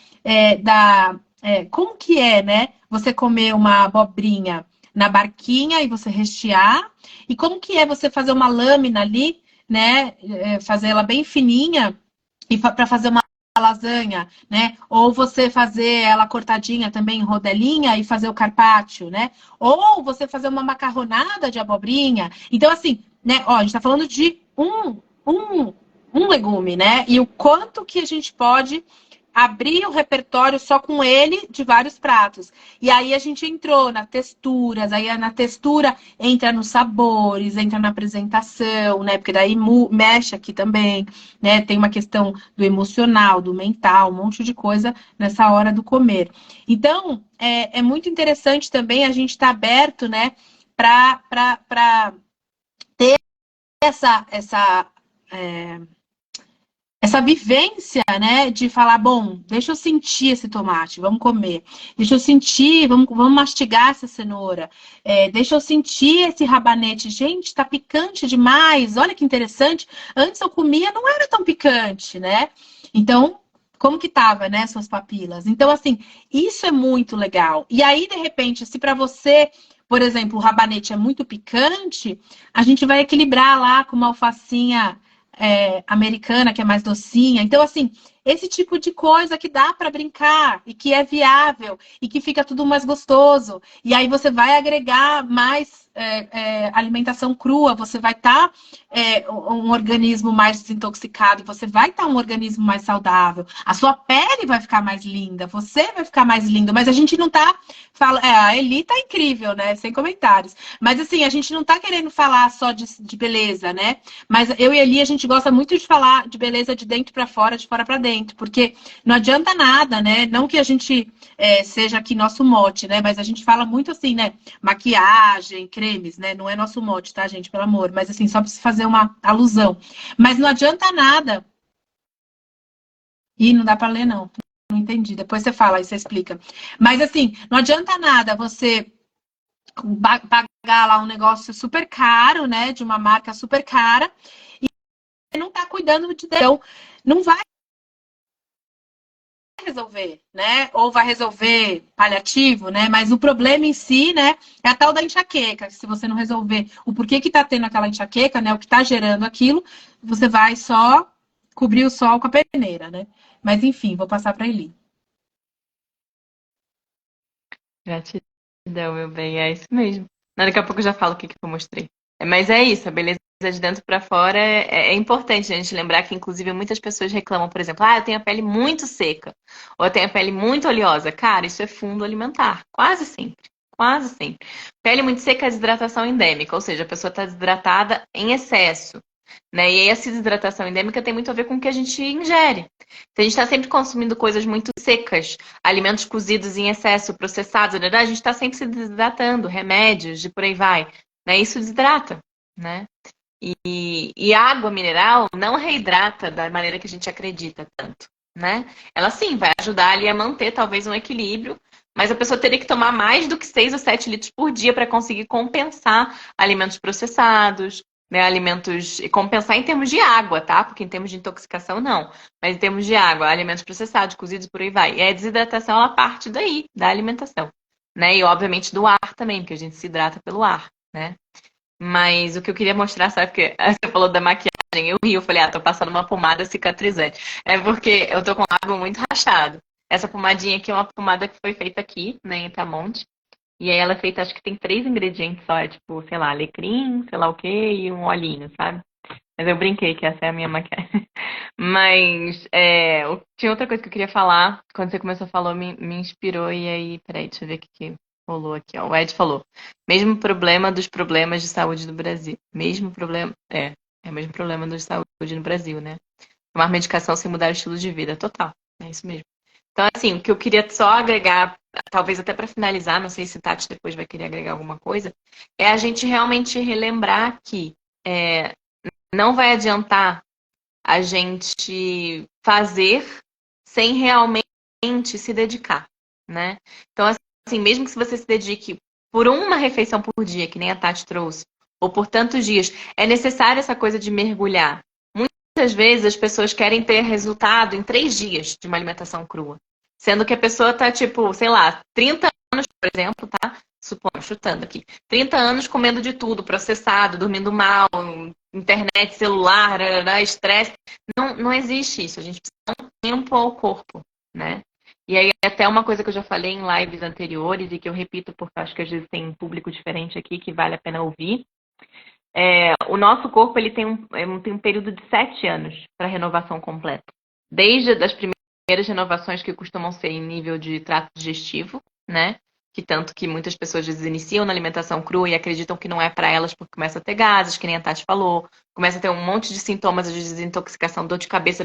Speaker 2: como que é, né? Você comer uma abobrinha na barquinha e você rechear, e como que é você fazer uma lâmina ali, né? Fazer ela bem fininha e para fazer uma lasanha, né? Ou você fazer ela cortadinha também em rodelinha e fazer o carpaccio, né? Ou você fazer uma macarronada de abobrinha. Então, assim, né? Ó, a gente tá falando de um legume, né? E o quanto que a gente pode abrir o repertório só com ele de vários pratos. E aí a gente entrou na texturas, aí na textura entra nos sabores, entra na apresentação, né? Porque daí mexe aqui também, né? Tem uma questão do emocional, do mental, um monte de coisa nessa hora do comer. Então, é muito interessante também a gente estar aberto, né? Para essa essa vivência, né, de falar, bom, deixa eu sentir esse tomate, vamos comer. Deixa eu sentir, vamos mastigar essa cenoura. Deixa eu sentir esse rabanete. Gente, tá picante demais. Olha que interessante. Antes eu comia, não era tão picante, né? Então, como que tava, né, suas papilas? Então, assim, isso é muito legal. E aí, de repente, se para você, por exemplo, o rabanete é muito picante, a gente vai equilibrar lá com uma alfacinha americana, que é mais docinha. Então, assim, esse tipo de coisa que dá para brincar e que é viável e que fica tudo mais gostoso. E aí você vai agregar mais alimentação crua, você vai estar um organismo mais desintoxicado, você vai estar um organismo mais saudável. A sua pele vai ficar mais linda, você vai ficar mais lindo, mas a gente não tá falando. A Eli tá incrível, né? Sem comentários. Mas assim, a gente não tá querendo falar só de beleza, né? Mas eu e a Eli, a gente gosta muito de falar de beleza de dentro para fora, de fora para dentro, porque não adianta nada, né? Não que a gente seja aqui nosso mote, né? Mas a gente fala muito assim, né? Maquiagem, cremes, né? Não é nosso mote, tá, gente? Pelo amor. Mas assim, só para fazer uma alusão. Mas não adianta nada. Ih, não dá para ler, não. Não entendi. Depois você fala, aí você explica. Mas assim, não adianta nada você pagar lá um negócio super caro, né? De uma marca super cara e não tá cuidando de. Então, não vai resolver, né? Ou vai resolver paliativo, né? Mas o problema em si, né, é a tal da enxaqueca. Se você não resolver o porquê que tá tendo aquela enxaqueca, né, o que tá gerando aquilo, você vai só cobrir o sol com a peneira, né? Mas enfim, vou passar para Eli.
Speaker 1: Gratidão, meu bem, é isso mesmo. Daqui a pouco eu já falo o que eu mostrei. Mas é isso, a beleza de dentro para fora é importante a gente lembrar que, inclusive, muitas pessoas reclamam, por exemplo, eu tenho a pele muito seca, ou eu tenho a pele muito oleosa. Cara, isso é fundo alimentar, quase sempre. Quase sempre. Pele muito seca é desidratação endêmica, ou seja, a pessoa está desidratada em excesso. Né? E essa desidratação endêmica tem muito a ver com o que a gente ingere. Se a gente está sempre consumindo coisas muito secas, alimentos cozidos em excesso, processados, né? A gente está sempre se desidratando, remédios e por aí vai. Né? Isso desidrata. Né? E água mineral não reidrata da maneira que a gente acredita tanto. né? Ela sim vai ajudar ali a manter talvez um equilíbrio, mas a pessoa teria que tomar mais do que 6 ou 7 litros por dia para conseguir compensar alimentos processados, né? Alimentos. E compensar em termos de água, tá? Porque em termos de intoxicação, não. Mas em termos de água, alimentos processados, cozidos, por aí vai. E a desidratação, ela parte daí, da alimentação. Né? E obviamente do ar também, porque a gente se hidrata pelo ar, né? Mas o que eu queria mostrar, sabe, porque você falou da maquiagem, eu ri, eu falei, tô passando uma pomada cicatrizante. É porque eu tô com o lábio muito rachado. Essa pomadinha aqui é uma pomada que foi feita aqui, né, em Itamonte. E aí ela é feita, acho que tem 3 ingredientes só, é tipo, sei lá, alecrim, sei lá o quê, e um olhinho, sabe? Mas eu brinquei que essa é a minha maquiagem. Mas tinha outra coisa que eu queria falar. Quando você começou a falar, me inspirou. E aí, peraí, deixa eu ver o que rolou aqui. Ó. O Ed falou: mesmo problema dos problemas de saúde do Brasil. Mesmo problema. É o mesmo problema de saúde no Brasil, né? Tomar medicação sem mudar o estilo de vida. Total. É isso mesmo. Então, assim, o que eu queria só agregar, talvez até para finalizar, não sei se Tati depois vai querer agregar alguma coisa, é a gente realmente relembrar que não vai adiantar a gente fazer sem realmente se dedicar, né? Então, assim, mesmo que se você se dedique por uma refeição por dia, que nem a Tati trouxe, ou por tantos dias, é necessário essa coisa de mergulhar. Muitas vezes as pessoas querem ter resultado em 3 dias de uma alimentação crua. Sendo que a pessoa tá, tipo, sei lá, 30 anos, por exemplo, tá? Supondo, chutando aqui. 30 anos comendo de tudo, processado, dormindo mal, internet, celular, estresse. Não existe isso. A gente precisa dar um tempo ao corpo, né? E aí, até uma coisa que eu já falei em lives anteriores e que eu repito porque eu acho que às vezes tem um público diferente aqui que vale a pena ouvir. O nosso corpo ele tem um período de 7 anos para renovação completa. Desde as primeiras renovações que costumam ser em nível de trato digestivo, né? Que tanto que muitas pessoas iniciam na alimentação crua e acreditam que não é para elas porque começa a ter gases, que nem a Tati falou, começa a ter um monte de sintomas de desintoxicação, dor de cabeça,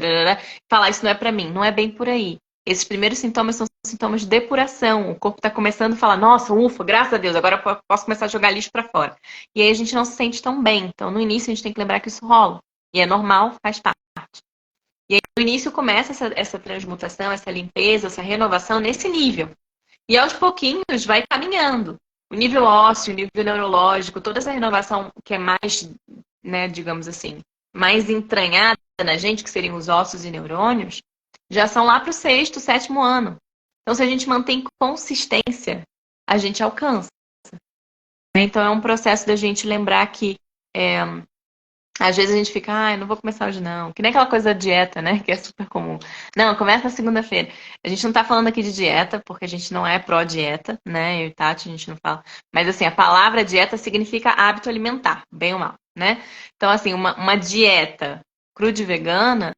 Speaker 1: falar isso não é para mim, não é bem por aí. Esses primeiros sintomas são sintomas de depuração. O corpo está começando a falar, nossa, ufa, graças a Deus, agora eu posso começar a jogar lixo para fora. E aí a gente não se sente tão bem. Então, no início, a gente tem que lembrar que isso rola. E é normal, faz parte. E aí, no início, começa essa transmutação, essa limpeza, essa renovação nesse nível. E aos pouquinhos vai caminhando. O nível ósseo, o nível neurológico, toda essa renovação que é mais, né, digamos assim, mais entranhada na gente, que seriam os ossos e neurônios, já são lá para o 6º, 7º ano. Então, se a gente mantém consistência, a gente alcança. Então, é um processo da gente lembrar que às vezes a gente fica, eu não vou começar hoje não. Que nem aquela coisa da dieta, né? Que é super comum. Não, começa na segunda-feira. A gente não tá falando aqui de dieta, porque a gente não é pró-dieta, né? Eu e Tati, a gente não fala. Mas assim, a palavra dieta significa hábito alimentar, bem ou mal, né? Então, assim, uma dieta crude vegana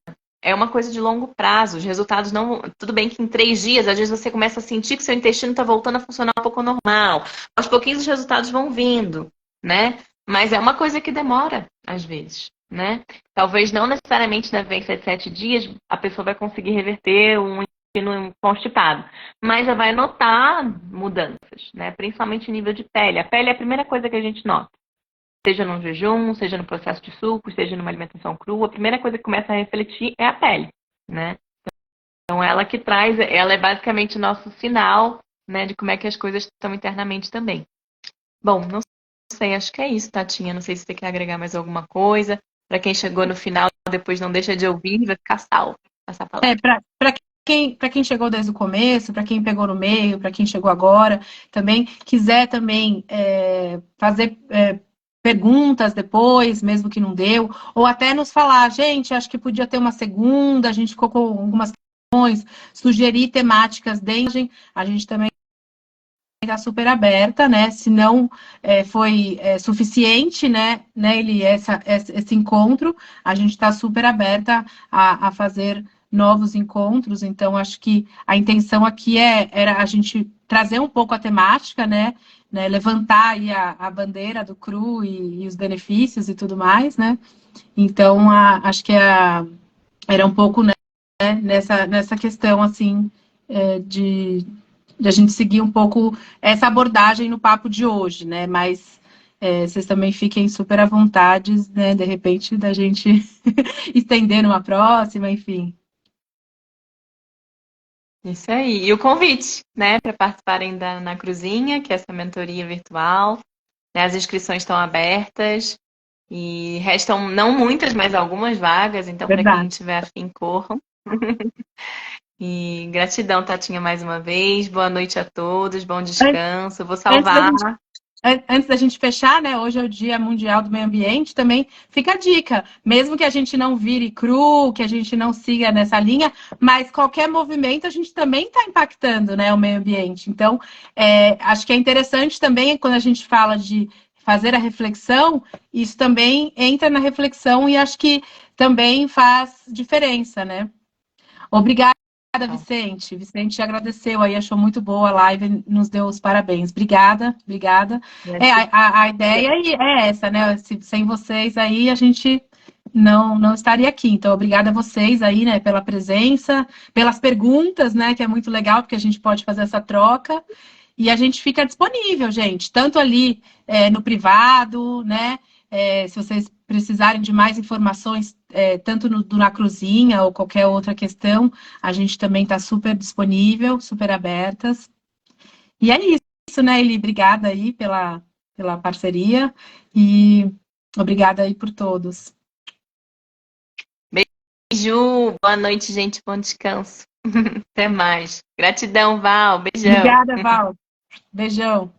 Speaker 1: é uma coisa de longo prazo. Os resultados não. Tudo bem que em 3 dias, às vezes você começa a sentir que seu intestino tá voltando a funcionar um pouco normal. Aos pouquinhos os resultados vão vindo, né? Mas é uma coisa que demora, às vezes, né? Talvez não necessariamente na vez de 7 dias a pessoa vai conseguir reverter um intestino constipado, mas já vai notar mudanças, né? Principalmente em nível de pele. A pele é a primeira coisa que a gente nota. Seja num jejum, seja no processo de suco, seja numa alimentação crua, a primeira coisa que começa a refletir é a pele, né? Então ela que traz, ela é basicamente o nosso sinal, né, de como é que as coisas estão internamente também. Bom, não sei, acho que é isso, Tatinha. Não sei se você quer agregar mais alguma coisa. Para quem chegou no final, depois não deixa de ouvir, vai ficar salvo essa palavra.
Speaker 2: Para quem chegou desde o começo, para quem pegou no meio, para quem chegou agora, também quiser também fazer perguntas depois, mesmo que não deu, ou até nos falar, gente, acho que podia ter uma segunda, a gente ficou com algumas questões, sugerir temáticas dentro, a gente também está super aberta, né? Se não foi suficiente, né, Eli, esse encontro, a gente está super aberta a fazer novos encontros. Então, acho que a intenção aqui era a gente trazer um pouco a temática, né, levantar aí a bandeira do CRU e os benefícios e tudo mais, né? Então, acho que era um pouco, né, nessa questão, assim, de a gente seguir um pouco essa abordagem no papo de hoje, né? Mas vocês também fiquem super à vontade, né? De repente, da gente estender numa próxima, enfim.
Speaker 1: Isso aí. E o convite, né, para participarem da Na Cruzinha, que é essa mentoria virtual. Né, as inscrições estão abertas e restam não muitas, mas algumas vagas. Então, para quem
Speaker 2: Verdade.
Speaker 1: tiver afim, corram. E gratidão, Tatinha, mais uma vez. Boa noite a todos, bom descanso. Vou
Speaker 2: Antes da
Speaker 1: salvar.
Speaker 2: gente Antes da gente fechar, né? Hoje é o Dia Mundial do Meio Ambiente, também fica a dica. Mesmo que a gente não vire cru, que a gente não siga nessa linha, mas qualquer movimento a gente também está impactando, né, o meio ambiente. Então, acho que é interessante também quando a gente fala de fazer a reflexão, isso também entra na reflexão e acho que também faz diferença, né? Obrigada, Vicente. Vicente agradeceu aí, achou muito boa a live, nos deu os parabéns. Obrigada, obrigada. A ideia é essa, né? Sem vocês aí, a gente não estaria aqui. Então, obrigada a vocês aí, né, pela presença, pelas perguntas, né, que é muito legal, porque a gente pode fazer essa troca. E a gente fica disponível, gente, tanto ali no privado, né? Se vocês precisarem de mais informações, tanto na Cruzinha ou qualquer outra questão, a gente também está super disponível, super abertas. E é isso, né, Eli? Obrigada aí pela parceria e obrigada aí por todos.
Speaker 1: Beijo, boa noite, gente. Bom descanso. Até mais. Gratidão, Val. Beijão.
Speaker 2: Obrigada, Val. Beijão.